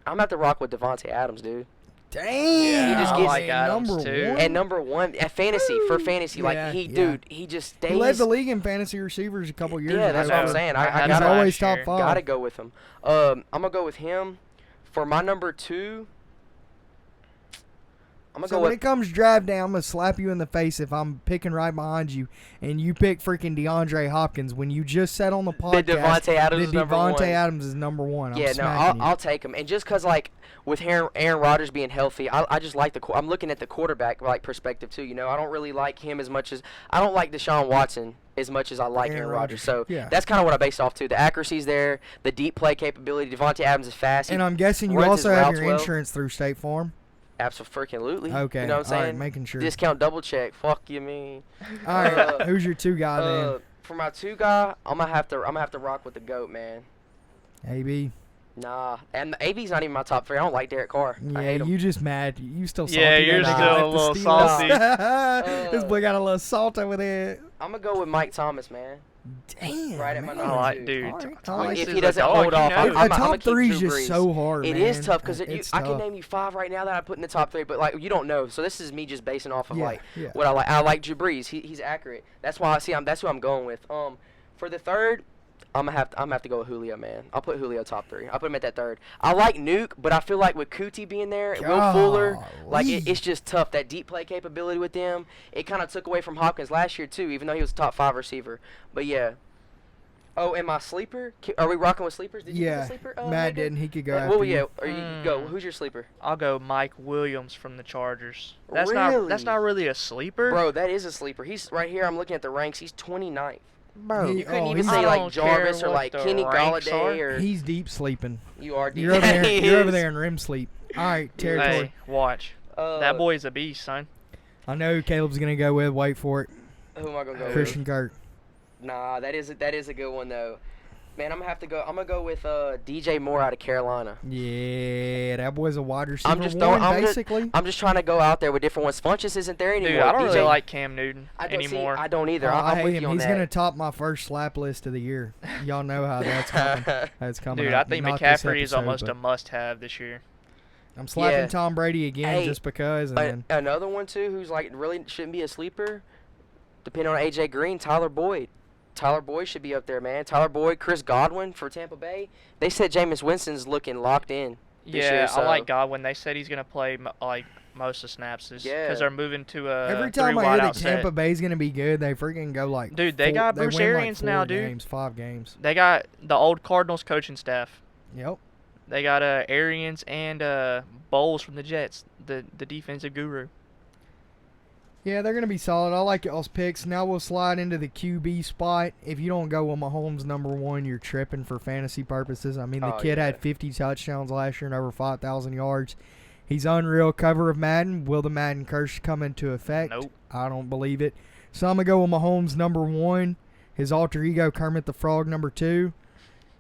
gonna have to rock with Devontae Adams, dude. Damn. He just I gets like Adams number too. one. And number 1 at fantasy for fantasy, like Yeah, yeah. dude, he just stays. He led the league in fantasy receivers a couple years ago. Yeah, that's what I'm saying. I had He's him gotta, always last top year. 5. gotta go with him. I'm gonna go with him for my number 2. I'm gonna So go when with it comes drive down, I'm going to slap you in the face if I'm picking right behind you and you pick freaking DeAndre Hopkins when you just said on the podcast Devontae Adams that is number 1. Devontae Adams is number 1. I'm Yeah, no, smacking you. I'll take him. And just because, like, with Aaron Rodgers being healthy, I just like I'm looking at the quarterback, like, perspective, too. You know, I don't really like him as much as – I don't like Deshaun Watson as much as I like Aaron Rodgers. So Yeah. that's kind of what I based off, too. The accuracy's there, the deep play capability. Devontae Adams is fast. And I'm guessing you runs his also have routes your well. insurance through State Farm. Absolutely. Okay. You know what I'm All right, saying? making sure. Discount double check. Fuck you, me. All right. Who's your 2 guy, man? For my 2 guy, I'm gonna have to rock with the GOAT, man. AB. Nah, and AB's not even my top 3. I don't like Derek Carr. I hate Yeah, him. you just mad. You still salty. Yeah, that you're they still left a the little Steelers. salty. This boy got a little salt over there. I'm gonna go with Mike Thomas, man. Damn. Right at my man. number I like, 2. dude. All right, Thomas all If is he a doesn't dog, hold you off, know. I'm A I'ma top keep 3 is Drew just Brees. so hard, It man. is tough because It's I can tough. name you 5 right now that I put in the top 3, but like you don't know. So this is me just basing off of Yeah, like yeah. what I like. I like Drew Brees. He's accurate. That's why that's who I'm going with. For the 3rd, I'm gonna have to go with Julio, man. I'll put Julio top 3. I'll put him at that 3rd. I like Nuke, but I feel like with Kuti being there, Will Fuller, like Golly. it's just tough. That deep play capability with them, it kind of took away from Hopkins last year too, even though he was a top 5 receiver. But yeah. Oh, and my sleeper? Are we rocking with sleepers? Did you pick a Yeah. sleeper? Matt Megan? didn't. He could go Well, after yeah. you. Or you go. Who's your sleeper? I'll go Mike Williams from the Chargers. That's Really? not really a sleeper. Bro, that is a sleeper. He's right here. I'm looking at the ranks. He's 29th. Bro, He- You couldn't oh, even he's- say I like don't Jarvis care or what like the Kenny ranks Galladay are. or He's deep sleeping. you are. You're over there. He You're over is. there in REM sleep. All right, territory. Hey, watch. That boy is a beast, son. I know who Caleb's gonna go with. Wait for it. Who am I gonna go Christian Kirk. with? Nah, that is a good one though. Man, I'm gonna go with DJ Moore out of Carolina. Yeah, that boy's a wide receiver. I'm just one, throwing. basically. I'm just trying to go out there with different ones. Funchess isn't there anymore. Dude, I don't DJ really like Cam Newton I don't anymore. See, I don't either. Oh, I'm I with hate you him. on He's that. gonna top my first slap list of the year. Y'all know how that's coming. That's coming. Dude, up. I think Not this McCaffrey is episode, almost but a must-have this year. I'm slapping Yeah. Tom Brady again Hey, just because. And then Another one too, who's like really shouldn't be a sleeper. Depending on AJ Green, Tyler Boyd. Tyler Boyd should be up there, man. Tyler Boyd, Chris Godwin for Tampa Bay. They said Jameis Winston's looking locked in. This Yeah, year, I so- like Godwin. They said he's gonna play like most of snaps because Yeah. they're moving to a every time I three-wide hear that outset. Tampa Bay's gonna be good, they freaking go like. Dude, they got Bruce win like Arians now, 4 dude. Games, 5 games. They got the old Cardinals coaching staff. Yep. They got Arians and Bowles from the Jets, the defensive guru. Yeah, they're gonna be solid. I like y'all's picks. Now we'll slide into the QB spot. If you don't go with Mahomes number 1, you're tripping for fantasy purposes. I mean, the Oh, kid yeah. had 50 touchdowns last year and over 5,000 yards. He's unreal. Cover of Madden. Will the Madden curse come into effect? Nope. I don't believe it. So I'm gonna go with Mahomes number 1. His alter ego Kermit the Frog number 2,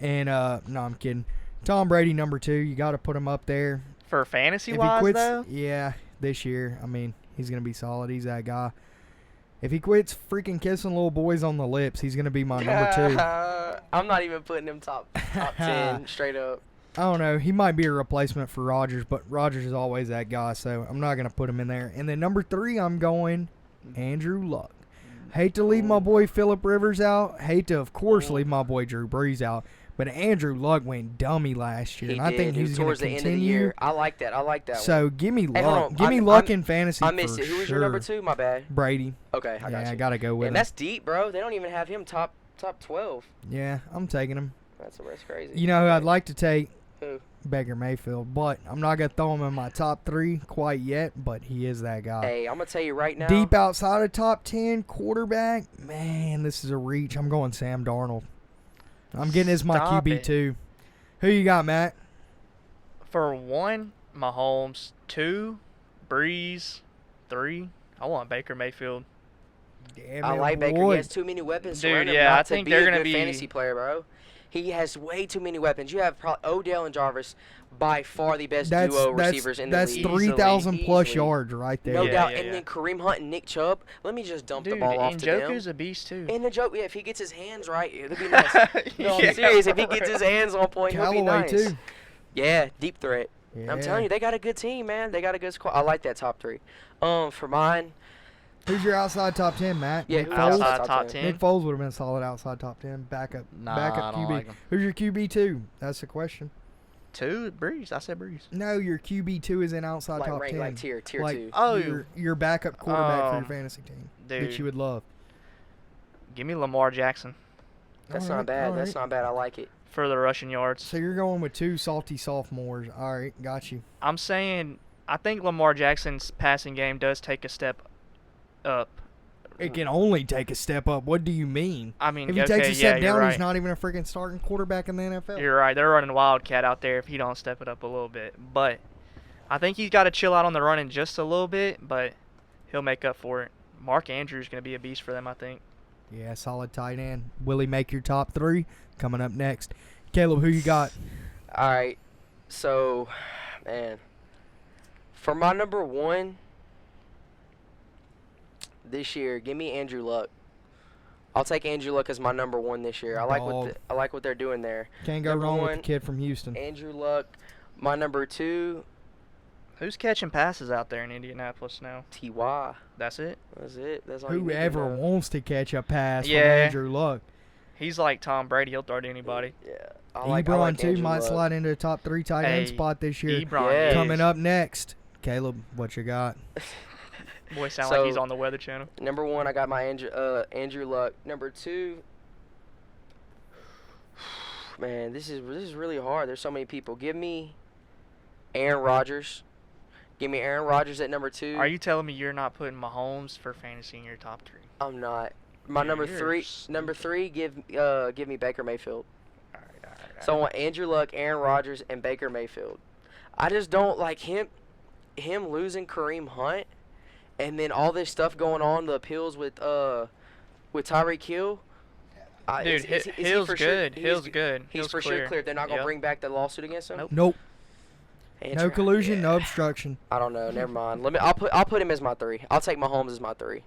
and no, I'm kidding. Tom Brady number 2. You got to put him up there. For fantasy If he wise, quits, though, yeah, this year, I mean, he's going to be solid. He's that guy. If he quits freaking kissing little boys on the lips, he's going to be my number 2. I'm not even putting him top 10 straight up. I don't know. He might be a replacement for Rodgers, but Rodgers is always that guy, so I'm not going to put him in there. And then number 3, I'm going Andrew Luck. Hate to leave my boy Phillip Rivers out. Hate to, of course, leave my boy Drew Brees out. But Andrew Luck went dummy last year, He and I think did. he's going towards to the end of the continue. year. I like that. So give me Hey, hold Luck. on. Give me Luck in fantasy. I missed for it. Who was sure. your number 2? My bad. Brady. Okay, I got Yeah, you. I gotta go with And him. that's deep, bro. They don't even have him top 12. Yeah, I'm taking him. That's crazy. You know who I'd like to take? Who? Baker Mayfield. But I'm not going to throw him in my top 3 quite yet, but he is that guy. Hey, I'm going to tell you right now. Deep outside of top 10 quarterback, man, this is a reach. I'm going Sam Darnold. I'm getting as my Stop it. QB2. Who you got, Matt? For 1, Mahomes. 2, Breeze. 3, I want Baker Mayfield. Damn I it, like Baker. boy. He has too many weapons. Dude, surrounding him yeah, not I to think be they're a gonna good be- fantasy player, bro. He has way too many weapons. You have probably Odell and Jarvis, by far the best duo receivers in the that's league. 3,000 plus Easily. yards right there. No Yeah, doubt. yeah, And yeah. then Kareem Hunt and Nick Chubb. Let me just dump the Dude, ball off to them. Njoku's a beast too. And the joke, yeah, if he gets his hands right, it'll be nice. No, Yeah, I'm serious. If he for gets real. his hands on point, he'll be Callaway, nice. too. Yeah, deep threat. Yeah. I'm telling you, they got a good team, man. They got a good squad. I like that top 3. For mine, Who's your outside top 10, Matt? Yeah, Nick who's Foles? Outside top 10? 10. Nick Foles would have been a solid outside top 10. Backup Nah, backup I don't QB. like him. Who's your QB2? That's the question. 2, Breeze. I said Breeze. No, your QB2 is in outside like top rank, 10. like tier Like, 2. Oh, your backup quarterback for your Um, fantasy team Dude, that you would love. give me Lamar Jackson That's All not right, bad. all That's right. not bad. I like it. for the rushing yards. So you're going with 2 salty sophomores. All right, got you. I'm saying I think Lamar Jackson's passing game does take a step up. It can only take a step up. What do you mean? I mean, If he okay, takes a step yeah, down, you're right. he's not even a freaking starting quarterback in the NFL. You're right. They're running Wildcat out there if he don't step it up a little bit. But I think he's got to chill out on the running just a little bit, but he'll make up for it. Mark Andrews going to be a beast for them, I think. Yeah, solid tight end. Will he make your top 3? Coming up next. Caleb, who you got? All right. So, man, for my number 1 this year, give me Andrew Luck. I'll take Andrew Luck as my number 1 this year. I like Dog. I like what they're doing there. Can't go Number wrong with the 1, kid from Houston. Andrew Luck. My number 2, Who's catching passes out there in Indianapolis now? T.Y. That's it? That's it. That's all you need to Whoever know. wants to catch a pass from Yeah. Andrew Luck. He's like Tom Brady. He'll throw to anybody. Yeah. I like Ebron, too, Andrew might Luck. slide into the top 3 tight end Hey, spot this year. Ebron Yeah. is. Coming up next. Caleb, what you got? Boy, sound So- like he's on the Weather Channel. Number 1, I got my Andrew Luck. Number 2, man, this is really hard. There's so many people. Give me Aaron Rodgers. Give me Aaron Rodgers at number 2. Are you telling me you're not putting Mahomes for fantasy in your top 3? I'm not. My Dude, number you're 3. Number 3. Give me Baker Mayfield. All right. So I want Andrew Luck, Aaron Rodgers, and Baker Mayfield. I just don't like him losing Kareem Hunt, and then all this stuff going on, the appeals with Tyreek Hill. Dude, is he Hill's for sure- good. Hill's good. He's Hill's for clear. sure clear. They're not gonna Yep. bring back the lawsuit against him. Nope. Nope. Andrew- No collusion, no yeah. obstruction. I don't know. Never mind. I'll put him as my 3. I'll take Mahomes as my 3.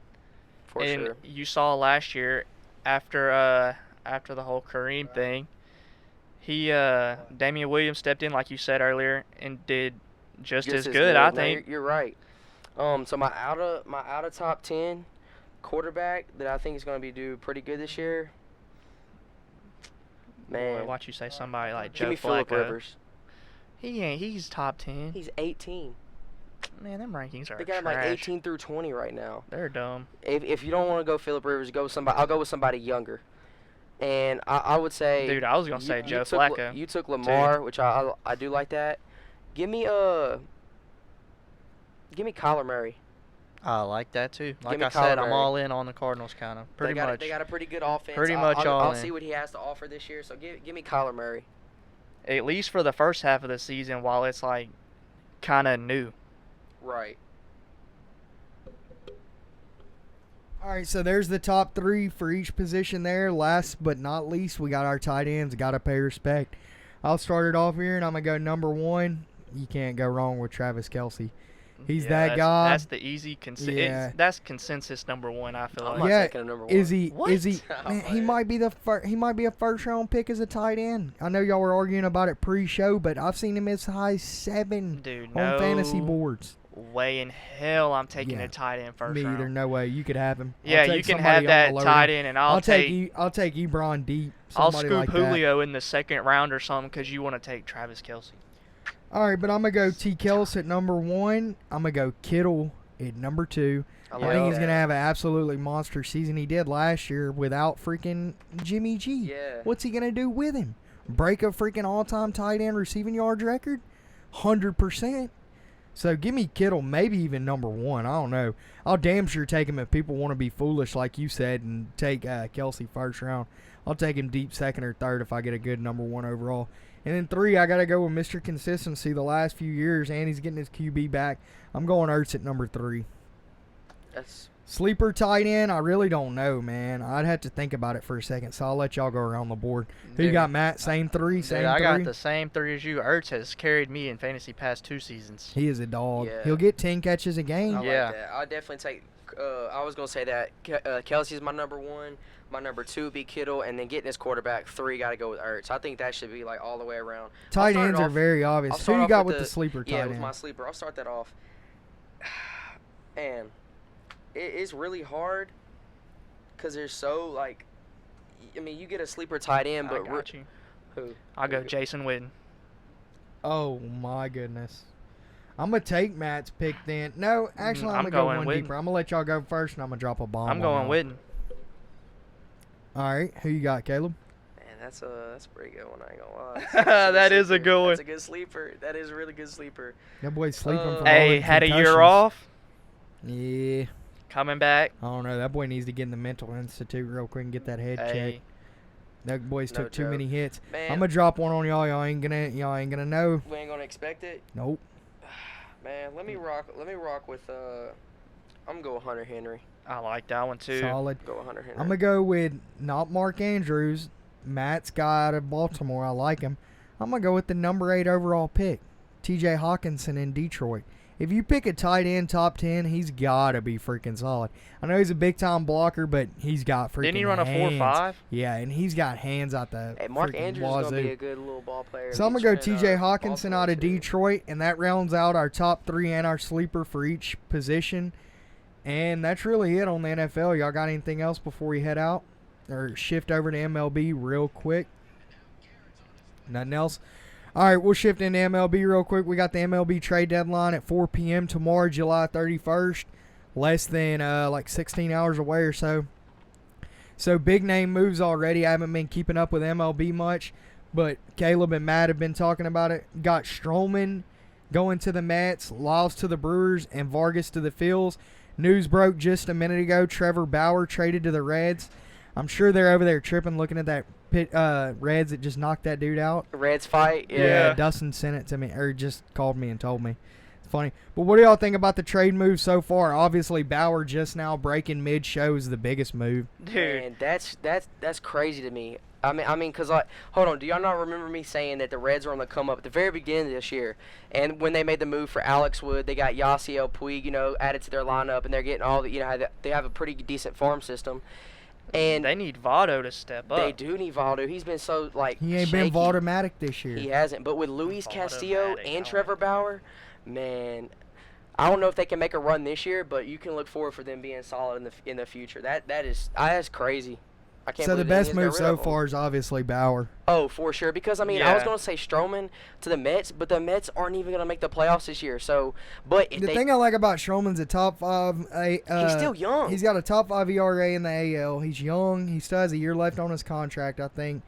For And sure. you saw last year after the whole Kareem thing, Damian Williams stepped in like you said earlier and did just as good, I No, think. you're right. So my out of top 10 quarterback that I think is going to be do pretty good this year. Man, Boy, watch you say somebody like give Joe me Phillip Flacco. Rivers. He ain't. He's top 10. He's 18. Man, them rankings are They got him trash. like 18 through 20 right now. They're dumb. If you don't want to go Phillip Rivers, go with somebody. I'll go with somebody younger. And I would say, Dude, I was gonna say Joe took Flacco. You took Lamar, which I do like that. Give me Kyler Murray. I like that too. Like me I said, Kyler I'm Murray. all in on the Cardinals, kind of. Pretty much. They got a pretty good offense. Pretty much all I'll in. see what he has to offer this year. So give me Kyler Murray. At least for the first half of the season, while it's like kind of new. Right. All right, so there's the top 3 for each position there. Last but not least, we got our tight ends. Got to pay respect. I'll start it off here, and I'm going to go number 1. You can't go wrong with Travis Kelce. He's Yeah, that guy. That's the easy Yeah. That's consensus number 1. I feel I'm like. not Yeah, taking him number 1. Is he? What? Is he? Oh, Man, he man. might be he might be a first round pick as a tight end. I know y'all were arguing about it pre-show, but I've seen him as high as 7 Dude, on fantasy no boards. way in hell I'm taking Yeah. a tight end first Me round. either. No way. You could have him. I'll Yeah, take you can somebody have on that the low tight end. end, and I'll take Ebron deep. I'll Somebody scoop like that. Julio in the second round or something because you want to take Travis Kelce. All right, but I'm gonna go T. Kels at number 1. I'm gonna go Kittle at number 2. I think he's that. gonna have an absolutely monster season. He did last year without freaking Jimmy G. Yeah. What's he gonna do with him? break a freaking all-time tight end receiving yards record? 100%. So give me Kittle, maybe even number 1. I don't know. I'll damn sure take him if people want to be foolish like you said and take Kelsey first round. I'll take him deep second or third if I get a good number 1 overall. And then 3, I got to go with Mr. Consistency the last few years, and he's getting his QB back. I'm going Ertz at number 3. That's Sleeper tight end, I really don't know, man. I'd have to think about it for a second, so I'll let y'all go around the board. Who you Dude, got, Matt? Same 3? Same 3? I got the same 3 as you. Ertz has carried me in fantasy past 2 seasons. He is a dog. Yeah. He'll get 10 catches a game. I Yeah. like that. I'll definitely take. I was gonna say that Kelsey's my number 1. My number 2 would be Kittle, and then getting his quarterback 3 got to go with Ertz. I think that should be like all the way around. Tight ends are very obvious. I'll Who start you off got with with the sleeper tight Yeah, end? with my sleeper. I'll start that off. And it's really hard because there's so like, I mean, you get a sleeper tight end, but I got you. who? I'll go Jason Witten. Oh, my goodness. I'm going to take Matt's pick then. No, actually, I'm going to go going one Witten. deeper. I'm going to let y'all go first, and I'm going to drop a bomb. I'm going Witten. All right. Who you got, Caleb? Man, that's a pretty good one. I ain't gonna lie. That is a sleeper. good one. That's a good sleeper. That is a really good sleeper. That boy's sleeping from all Hey, them had a year concussions. off. Yeah. Coming back. I don't know. That boy needs to get in the mental institute real quick and get that head checked. Hey, That boy's No took too joke. many hits. Man, I'm gonna drop one on y'all. Y'all ain't gonna know. we ain't gonna expect it. Nope. Man, let me rock with I'm gonna go with Hunter Henry. I like that one too. Solid. Go with Hunter Henry. I'm gonna go with not Mark Andrews. Matt's guy out of Baltimore. I like him. I'm gonna go with the number 8 overall pick, T.J. Hawkinson in Detroit. If you pick a tight end top 10, he's gotta be freaking solid. I know he's a big time blocker, but he's got freaking Didn't he run a hands. 4.5? Yeah, and he's got hands out the Hey, Mark freaking Andrews is gonna be wazoo. a good little ball player. So I'm going to go He's T.J. in, Hawkinson Baltimore out of too. Detroit, and that rounds out our top 3 and our sleeper for each position. And that's really it on the NFL. Y'all got anything else before we head out? Or shift over to MLB real quick? Nothing else? All right, we'll shift into MLB real quick. We got the MLB trade deadline at 4 p.m. tomorrow, July 31st. Less than like 16 hours away or so. So big name moves already. I haven't been keeping up with MLB much, but Caleb and Matt have been talking about it. Got Stroman going to the Mets, Lyles to the Brewers, and Vargas to the Phils. News broke just a minute ago. Trevor Bauer traded to the Reds. I'm sure they're over there tripping looking at that Reds that just knocked that dude out. Reds fight. Yeah. Dustin sent it to me, or just called me and told me. It's funny. But what do y'all think about the trade move so far? Obviously, Bauer just now breaking mid-show is the biggest move. Dude. Man, that's crazy to me. I mean, cause like, hold on, do y'all not remember me saying that the Reds were on the come up at the very beginning of this year, and when they made the move for Alex Wood, they got Yasiel Puig, added to their lineup, and they're getting all the, they have a pretty decent farm system, and They need Votto to step up. they do need Valdo. He's been so like He ain't shaky. been Vautomatic this year. He hasn't, but with Luis Castillo Automatic, I and Trevor like Bauer, man, I don't know if they can make a run this year, but you can look forward for them being solid in the future. That's crazy. I can't So the believe the best Indians move got rid so of him. far is obviously Bauer. Oh, for sure. Because I mean, I was Yeah. going to say Stroman to the Mets, but the Mets aren't even going to make the playoffs this year. So, but if The they, thing I like about Stroman's a top 5. he's still young. He's got a top 5 ERA in the AL. He's young. He still has a year left on his contract, I think.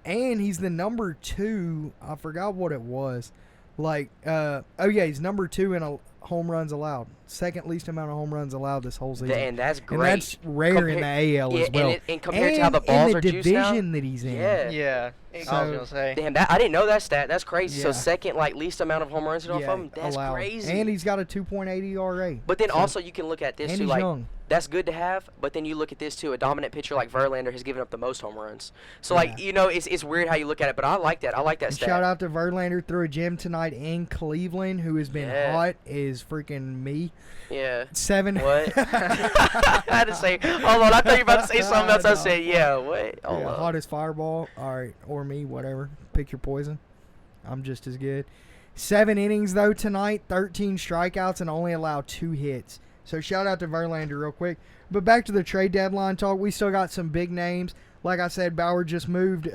And he's the number 2. I forgot what it was. He's number 2 in home runs allowed. Second least amount of home runs allowed this whole season. and that's great. And that's rare in the AL as well. And compared to how the balls in are the juiced now, division that he's in. yeah. Yeah. I was So- gonna say. Damn, I didn't know that stat. That's crazy. So Yeah. second, least amount of home runs hit off of him. That's allowed. crazy. And he's got a 2.8 ERA. But then So- also you can look at this and too, he's like young. that's good to have. But then you look at this too, a dominant pitcher like Verlander has given up the most home runs. So Yeah. it's weird how you look at it, but I like that. I like that And stat. shout out to Verlander through a gym tonight in Cleveland, who has been Yeah. hot as freaking me. Yeah. 7. What? I had to say, hold on. I thought you were about to say something else. I No. said, yeah. What? Hold Yeah, on. hot as fireball. All right, or me, whatever. Pick your poison. I'm just as good. 7 innings though tonight, 13 strikeouts, and only allowed 2 hits. So shout out to Verlander real quick. But back to the trade deadline talk. We still got some big names. Like I said, Bauer just moved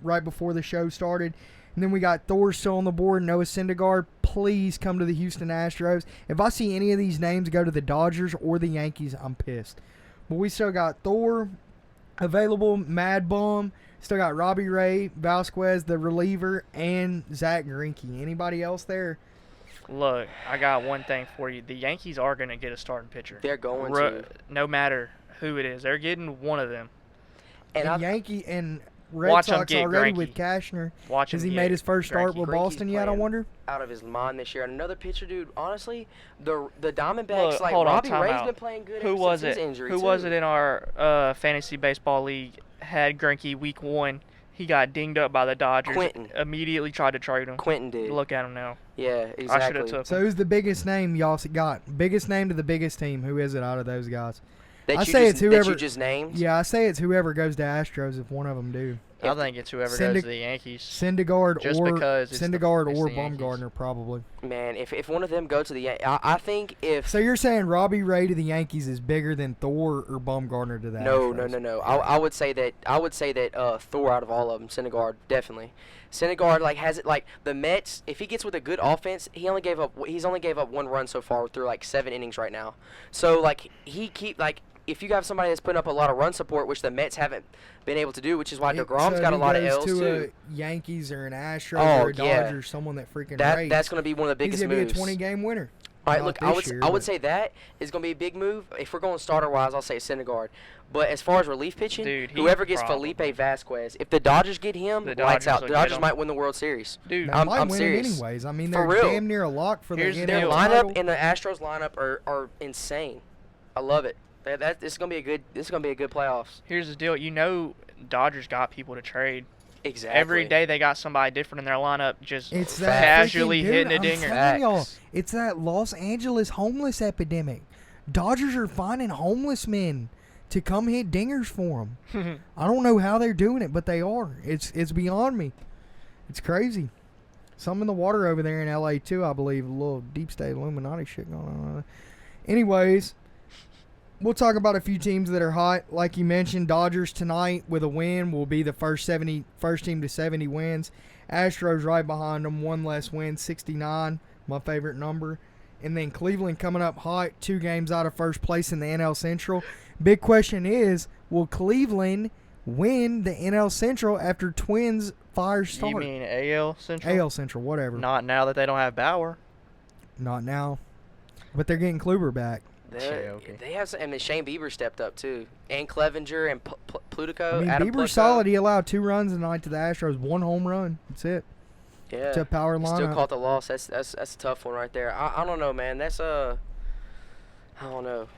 right before the show started. And then we got Thor still on the board, Noah Syndergaard. Please come to the Houston Astros. If I see any of these names go to the Dodgers or the Yankees, I'm pissed. But we still got Thor, available. Mad Bum. Still got Robbie Ray, Vasquez, the reliever, and Zach Greinke. Anybody else there? Look, I got one thing for you. The Yankees are going to get a starting pitcher. They're going to. No matter who it is. They're getting one of them. And Yankee and Red Watch 'em Sox get already Greinke. with Cashner. Watch Has him he get made his first start Greinke. with Greinke's Boston yet, I playing wonder? out of his mind this year. Another pitcher, dude. Honestly, the Diamondbacks, Look, like hold on, Robbie time Ray's out. been playing good Who ever was since it? his injury. Who too. was it in our fantasy baseball league? Had Greinke week 1. He got dinged up by the Dodgers. Quentin. Immediately tried to trade him. Quentin did. Look at him now. Yeah, I should exactly. have took So him. who's the biggest name y'all got? Biggest name to the biggest team. Who is it out of those guys? That I you say just, it's whoever- that you just named. Yeah, I say it's whoever goes to Astros if one of them do. I think it's whoever Syndic- goes to the Yankees. Syndergaard Just or because it's the Yankees. Bumgarner probably. Man, if one of them go to the I think if So you're saying Robbie Ray to the Yankees is bigger than Thor or Bumgarner to the no, Astros? I would say that Thor out of all of them, Syndergaard definitely. Syndergaard like has it like the Mets. If he gets with a good offense, he's only gave up 1 run so far through like 7 innings right now. So like if you have somebody that's putting up a lot of run support, which the Mets haven't been able to do, which is why DeGrom's got a lot of L's to too. A Yankees or an Astros Oh, or a yeah. Dodgers, someone that freaking rates. That's going to be one of the biggest He's gonna moves. be a 20-game winner. All right, Not look, I this year, would but- say that is going to be a big move. If we're going starter-wise, I'll say Syndergaard. But as far as relief pitching, Dude, he's whoever gets probably- Felipe Vasquez, if the Dodgers get him, The lights Dodgers out. will The get Dodgers him. might win the World Series. Dude, They I'm might win serious. it anyways. I mean, For they're real. damn near a lock for Here's the the Their NL deal. title. lineup and the Astros lineup are insane. I love it. This is going to be a good. This is going to be a good playoffs. here's the deal. You know, Dodgers got people to trade. Exactly. Every day they got somebody different in their lineup, just It's that casually freaking hitting dude, a dinger. I'm telling y'all, Facts. it's that Los Angeles homeless epidemic. Dodgers are finding homeless men to come hit dingers for them. I don't know how they're doing it, but they are. It's beyond me. It's crazy. Some in the water over there in LA too, I believe. A little deep state Illuminati shit going on. Anyways, we'll talk about a few teams that are hot. Like you mentioned, Dodgers tonight with a win will be the first team to 70 wins. Astros right behind them, one less win, 69, my favorite number. And then Cleveland coming up hot, 2 games out of first place in the NL Central. Big question is, will Cleveland win the NL Central after Twins fire start? You mean AL Central? AL Central, whatever. Not now that they don't have Bauer. Not now. But they're getting Kluber back. Okay. They have some, and then Shane Bieber stepped up too, and Clevenger and Plutico. I mean, Adam Bieber's Plutko. solid. He allowed 2 runs tonight to the Astros, 1 home run. That's it. Yeah. To a power He still lineup. caught the loss. That's a tough one right there. I don't know, man. That's I don't know.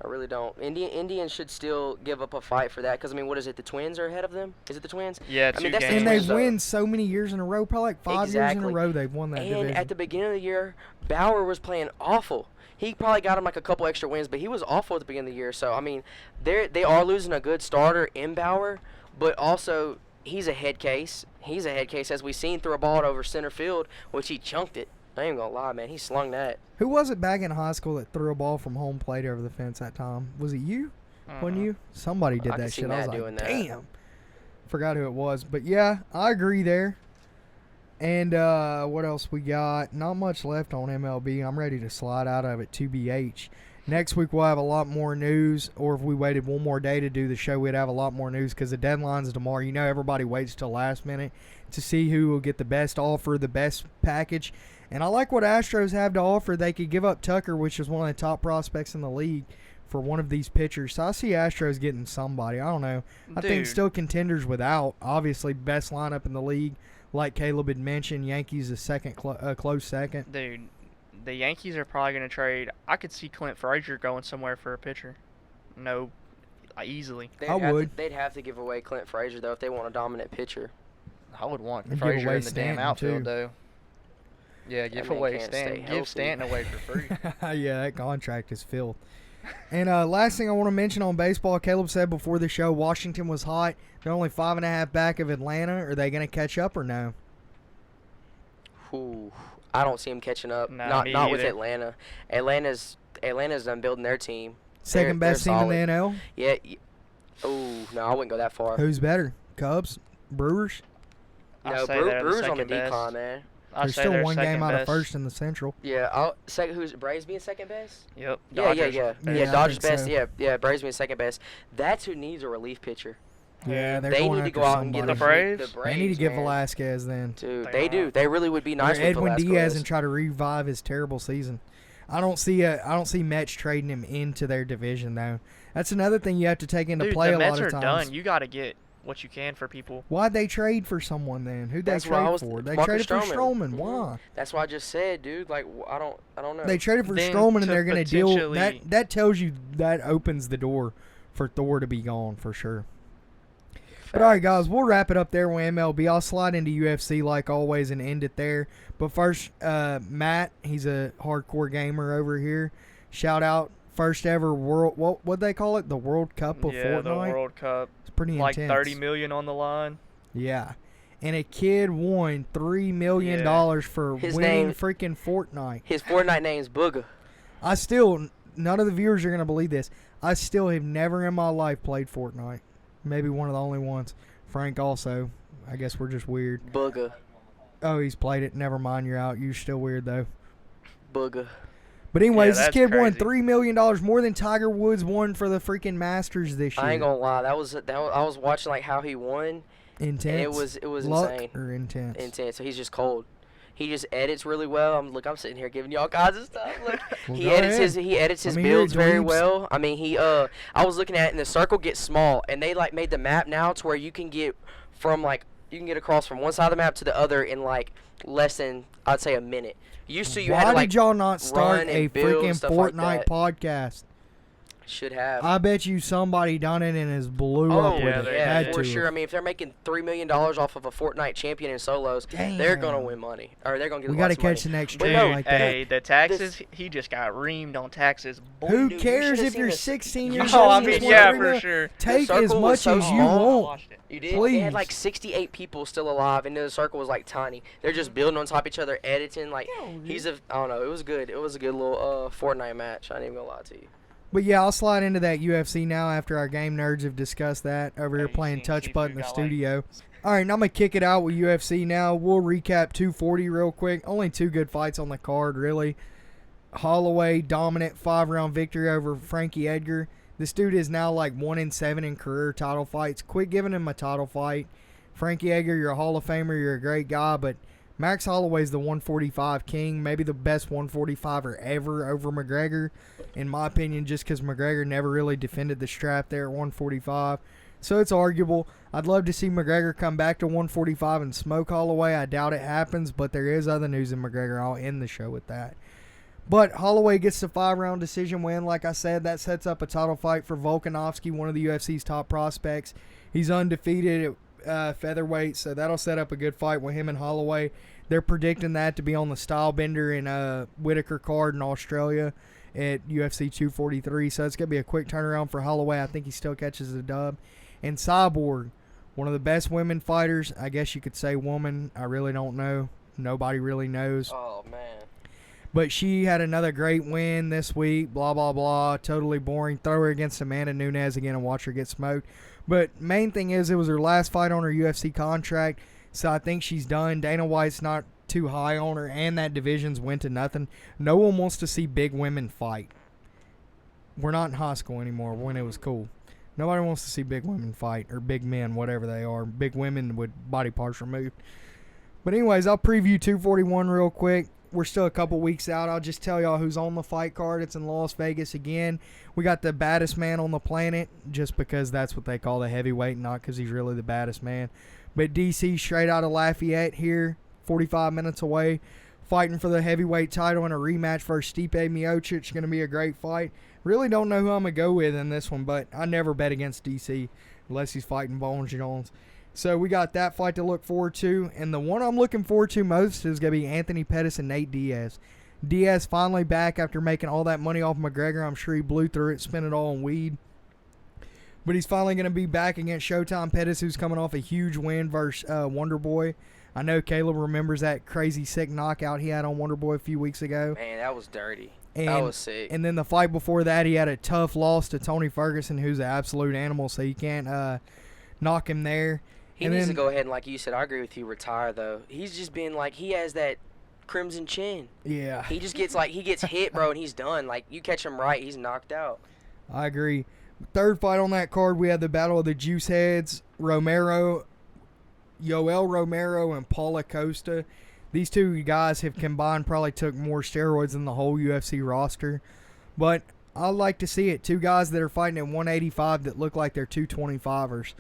I really don't. Indians should still give up a fight for that because I mean, what is it? The Twins are ahead of them. Is it the Twins? Yeah, I 2 mean, that's the games. And Twins, they've though. won so many years in a row, probably like 5 years in a Exactly. row they've won that And division. at the beginning of the year, Bauer was playing awful. He probably got him like a couple extra wins, but he was awful at the beginning of the year. So I mean, they are losing a good starter in Bauer, but also he's a head case. He's a head case as we seen throw a ball over center field, which he chunked it. I ain't gonna lie, man. He slung that. Who was it back in high school that threw a ball from home plate over the fence that time? Was it you? Wasn't you? Somebody did I that can see shit. I was Matt like, doing that. damn. Forgot who it was. But yeah, I agree there. And what else we got? Not much left on MLB. I'm ready to slide out of it, 2BH. Next week we'll have a lot more news, or if we waited one more day to do the show, we'd have a lot more news because the deadline's tomorrow. You know, everybody waits till last minute to see who will get the best offer, the best package. And I like what Astros have to offer. They could give up Tucker, which is one of the top prospects in the league, for one of these pitchers. So I see Astros getting somebody. I don't know. I think Dude. still contenders without. Obviously, best lineup in the league. Like Caleb had mentioned, Yankees a second, close second. Dude, the Yankees are probably going to trade. I could see Clint Frazier going somewhere for a pitcher. No, easily. They'd have to give away Clint Frazier though if they want a dominant pitcher. I would want And give Frazier away in the damn Stanton, outfield, too. though. Yeah, give man away can't stay Stanton. healthy. Give Stanton away for free. Yeah, that contract is filled. And last thing I want to mention on baseball, Caleb said before the show, Washington was hot. They're only 5.5 back of Atlanta. Are they going to catch up or no? Ooh, I don't see him catching up. Nah, me not with either. Atlanta. Atlanta's done building their team. Second They're best team in solid. the NL? Yeah. Oh no, I wouldn't go that far. Who's better? Cubs? Brewers? I'd No, say they're the Brewers on the second best. decline, man. They're say still they're one second game out of best. first in the Central. Yeah, who's Braves being second best? Yep. Yeah, Dodgers yeah. best. Yeah, I Dodgers think best. so. Yeah, Braves being second best. That's who needs a relief pitcher. Yeah, they're They going need to after go out and get somebody. The Braves? The They need to get man. Velasquez then. Dude, They they are. do. They really would be nice Or with Edwin Velasquez. Diaz and try to revive his terrible season. I don't see Mets trading him into their division though. That's another thing you have to take into Dude, play the a Mets lot are of times. done. You got to get what you can for people. Why'd they trade for someone then? Who'd they That's what I trade was- for? They Marcus traded for Stroman. Stroman. Why? That's why I just said, dude. Like, I don't know. They traded for Then Stroman and to they're going to deal. potentially- That tells you that opens the door for Thor to be gone for sure. But all right, guys, we'll wrap it up there with MLB. I'll slide into UFC like always and end it there. But first, Matt, he's a hardcore gamer over here. Shout out, first ever what'd they call it? The World Cup of Yeah, Fortnite. the World Cup. It's pretty Like intense. 30 million on the line. Yeah. And a kid won $3 million for His winning name- freaking Fortnite. His Fortnite name's Booga. None of the viewers are going to believe this. I still have never in my life played Fortnite. Maybe one of the only ones. Frank also. I guess we're just weird. Booga. Oh, he's played it. Never mind, you're out. You're still weird, though. Booga. But anyways, Yeah, this that's kid won crazy. $3 million more than Tiger Woods won for the freaking Masters this year. I ain't gonna lie. That was I was watching like how he won, Intense. and it was Luck insane. or intense? Intense. So he's just cold. He just edits really well. I'm sitting here giving you all kinds of stuff. Look, Well, he go edits ahead. his Let me hear it, builds very Dweebs. well. I mean, I was looking at it, and the circle gets small, and they like made the map now to where you can get across from one side of the map to the other in like less than, I'd say, a minute. Used to you Why had to like did y'all not start run a and build, freaking stuff like Fortnite that. podcast? Should have. I bet you somebody done it and has blew Oh, up yeah, with it. they Had did. for to. sure. I mean, if they're making $3 million off of a Fortnite champion in solos, they're gonna Damn. win money, or they're gonna get We got to catch the next But trade no, Dude, like that. hey, the taxes, he just got reamed on taxes. Boy, Who dude, you cares should've if seen you're this. 16 years No, old? I and mean, just yeah, wanna for sure. Take as circle was much so as you small. I want. watched it. You did. They Please. had like 68 people still alive, and the circle was like tiny. They're just building on top of each other, editing. Like I don't know. It was good. It was a good little Fortnite match. I ain't even gonna lie to you. But yeah, I'll slide into that UFC now after our game nerds have discussed that over here Hey, you playing seen touch Seafood butt in the got, like- studio. All right, now I'm going to kick it out with UFC now. We'll recap 240 real quick. Only two good fights on the card, really. Holloway, dominant 5-round victory over Frankie Edgar. This dude is now like 1-7 in career title fights. Quit giving him a title fight. Frankie Edgar, you're a Hall of Famer. You're a great guy, but Max Holloway's the 145 king, maybe the best 145er ever over McGregor, in my opinion, just because McGregor never really defended the strap there at 145. So it's arguable. I'd love to see McGregor come back to 145 and smoke Holloway. I doubt it happens, but there is other news in McGregor. I'll end the show with that. But Holloway gets the 5-round decision win. Like I said, that sets up a title fight for Volkanovski, one of the UFC's top prospects. He's undefeated at featherweight, so that'll set up a good fight with him and Holloway. They're predicting that to be on the Stylebender and Whitaker card in Australia at UFC 243, so it's going to be a quick turnaround for Holloway. I think he still catches the dub. And Cyborg, one of the best women fighters. I guess you could say woman. I really don't know. Nobody really knows. Oh man. But she had another great win this week. Blah, blah, blah. Totally boring. Throw her against Amanda Nunes again and watch her get smoked. But main thing is, it was her last fight on her UFC contract, so I think she's done. Dana White's not too high on her, and that division's went to nothing. No one wants to see big women fight. We're not in high school anymore when it was cool. Nobody wants to see big women fight, or big men, whatever they are. Big women with body parts removed. But anyways, I'll preview 241 real quick. We're still a couple weeks out. I'll just tell y'all who's on the fight card. It's in Las Vegas again. We got the baddest man on the planet, just because that's what they call the heavyweight, not because he's really the baddest man. But DC straight out of Lafayette here, 45 minutes away, fighting for the heavyweight title in a rematch versus Stipe Miocic. Going to be a great fight. Really don't know who I'm going to go with in this one, but I never bet against DC unless he's fighting Bones Jones. So we got that fight to look forward to. And the one I'm looking forward to most is going to be Anthony Pettis and Nate Diaz. Diaz finally back after making all that money off McGregor. I'm sure he blew through it, spent it all on weed. But he's finally going to be back against Showtime Pettis, who's coming off a huge win versus Wonder Boy. I know Caleb remembers that crazy sick knockout he had on Wonder Boy a few weeks ago. Man, that was dirty. And, that was sick. And then the fight before that, he had a tough loss to Tony Ferguson, who's an absolute animal, so you can't knock him there. He and needs then- to go ahead and, like you said, I agree with you, retire, though. He's just been, like, he has that Crimson Chin. Yeah. He just gets hit, bro, and he's done. Like, you catch him right, he's knocked out. I agree. Third fight on that card, we had the battle of the juice heads, Yoel Romero and Paulo Costa. These two guys have combined probably took more steroids than the whole UFC roster. But I like to see it. Two guys that are fighting at 185 that look like they're 225ers.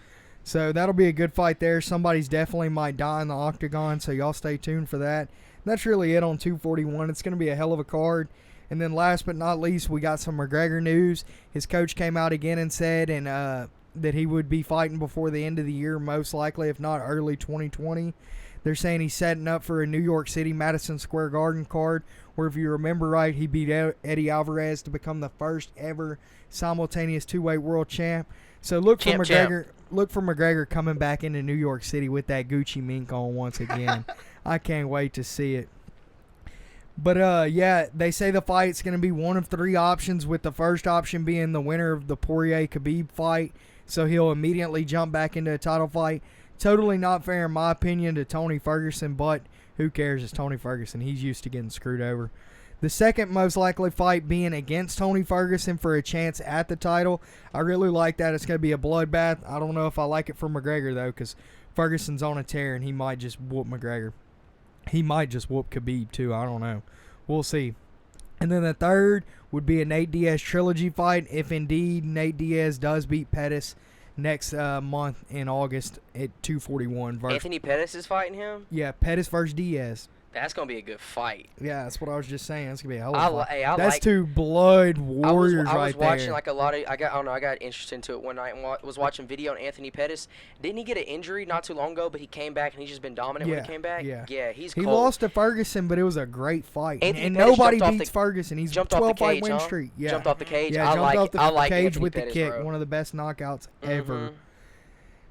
So that'll be a good fight there. Somebody's definitely might die in the octagon, so y'all stay tuned for that. That's really it on 241. It's going to be a hell of a card. And then last but not least, we got some McGregor news. His coach came out again and said that he would be fighting before the end of the year, most likely, if not early 2020. They're saying he's setting up for a New York City Madison Square Garden card, where if you remember right, he beat Eddie Alvarez to become the first ever simultaneous two-weight world champ. So look for McGregor coming back into New York City with that Gucci mink on once again. I can't wait to see it. But, yeah, they say the fight's going to be one of three options, with the first option being the winner of the Poirier-Khabib fight. So he'll immediately jump back into a title fight. Totally not fair, in my opinion, to Tony Ferguson, but who cares? It's Tony Ferguson. He's used to getting screwed over. The second most likely fight being against Tony Ferguson for a chance at the title. I really like that. It's going to be a bloodbath. I don't know if I like it for McGregor, though, because Ferguson's on a tear, and he might just whoop McGregor. He might just whoop Khabib, too. I don't know. We'll see. And then the third would be a Nate Diaz trilogy fight, if indeed Nate Diaz does beat Pettis next month in August at 241. Anthony Pettis is fighting him? Yeah, Pettis versus Diaz. That's going to be a good fight. Yeah, that's what I was just saying. That's going to be a hell of a fight. I That's like, two blood warriors right there. I was watching like a lot of, I got interested into it one night and was watching video on Anthony Pettis. Didn't he get an injury not too long ago, but he came back and he's just been dominant when he came back? Yeah, he's cold. He lost to Ferguson, but it was a great fight. And nobody beats Ferguson. He's jumped 12-fight win streak. Yeah. Jumped off the cage. Yeah, I like the cage Anthony with Pettis, the kick. bro. One of the best knockouts ever.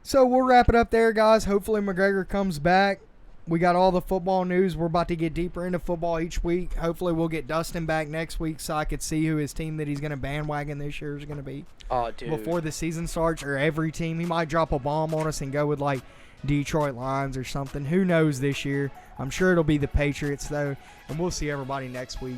So we'll wrap it up there, guys. Hopefully McGregor comes back. We got all the football news. We're about to get deeper into football each week. Hopefully we'll get Dustin back next week so I could see who his team that he's going to bandwagon this year is going to be. Oh, dude. Before the season starts, or every team. He might drop a bomb on us and go with, like, Detroit Lions or something. Who knows this year? I'm sure it'll be the Patriots, though. And we'll see everybody next week.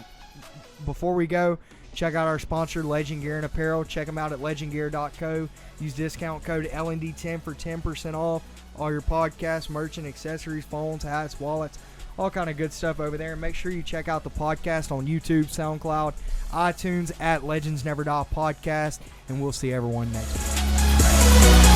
Before we go, check out our sponsor, Legend Gear and Apparel. Check them out at legendgear.co. Use discount code LND10 for 10% off all your podcasts, merch, and accessories, phones, hats, wallets, all kind of good stuff over there. And make sure you check out the podcast on YouTube, SoundCloud, iTunes at Legends Never Die Podcast. And we'll see everyone next week.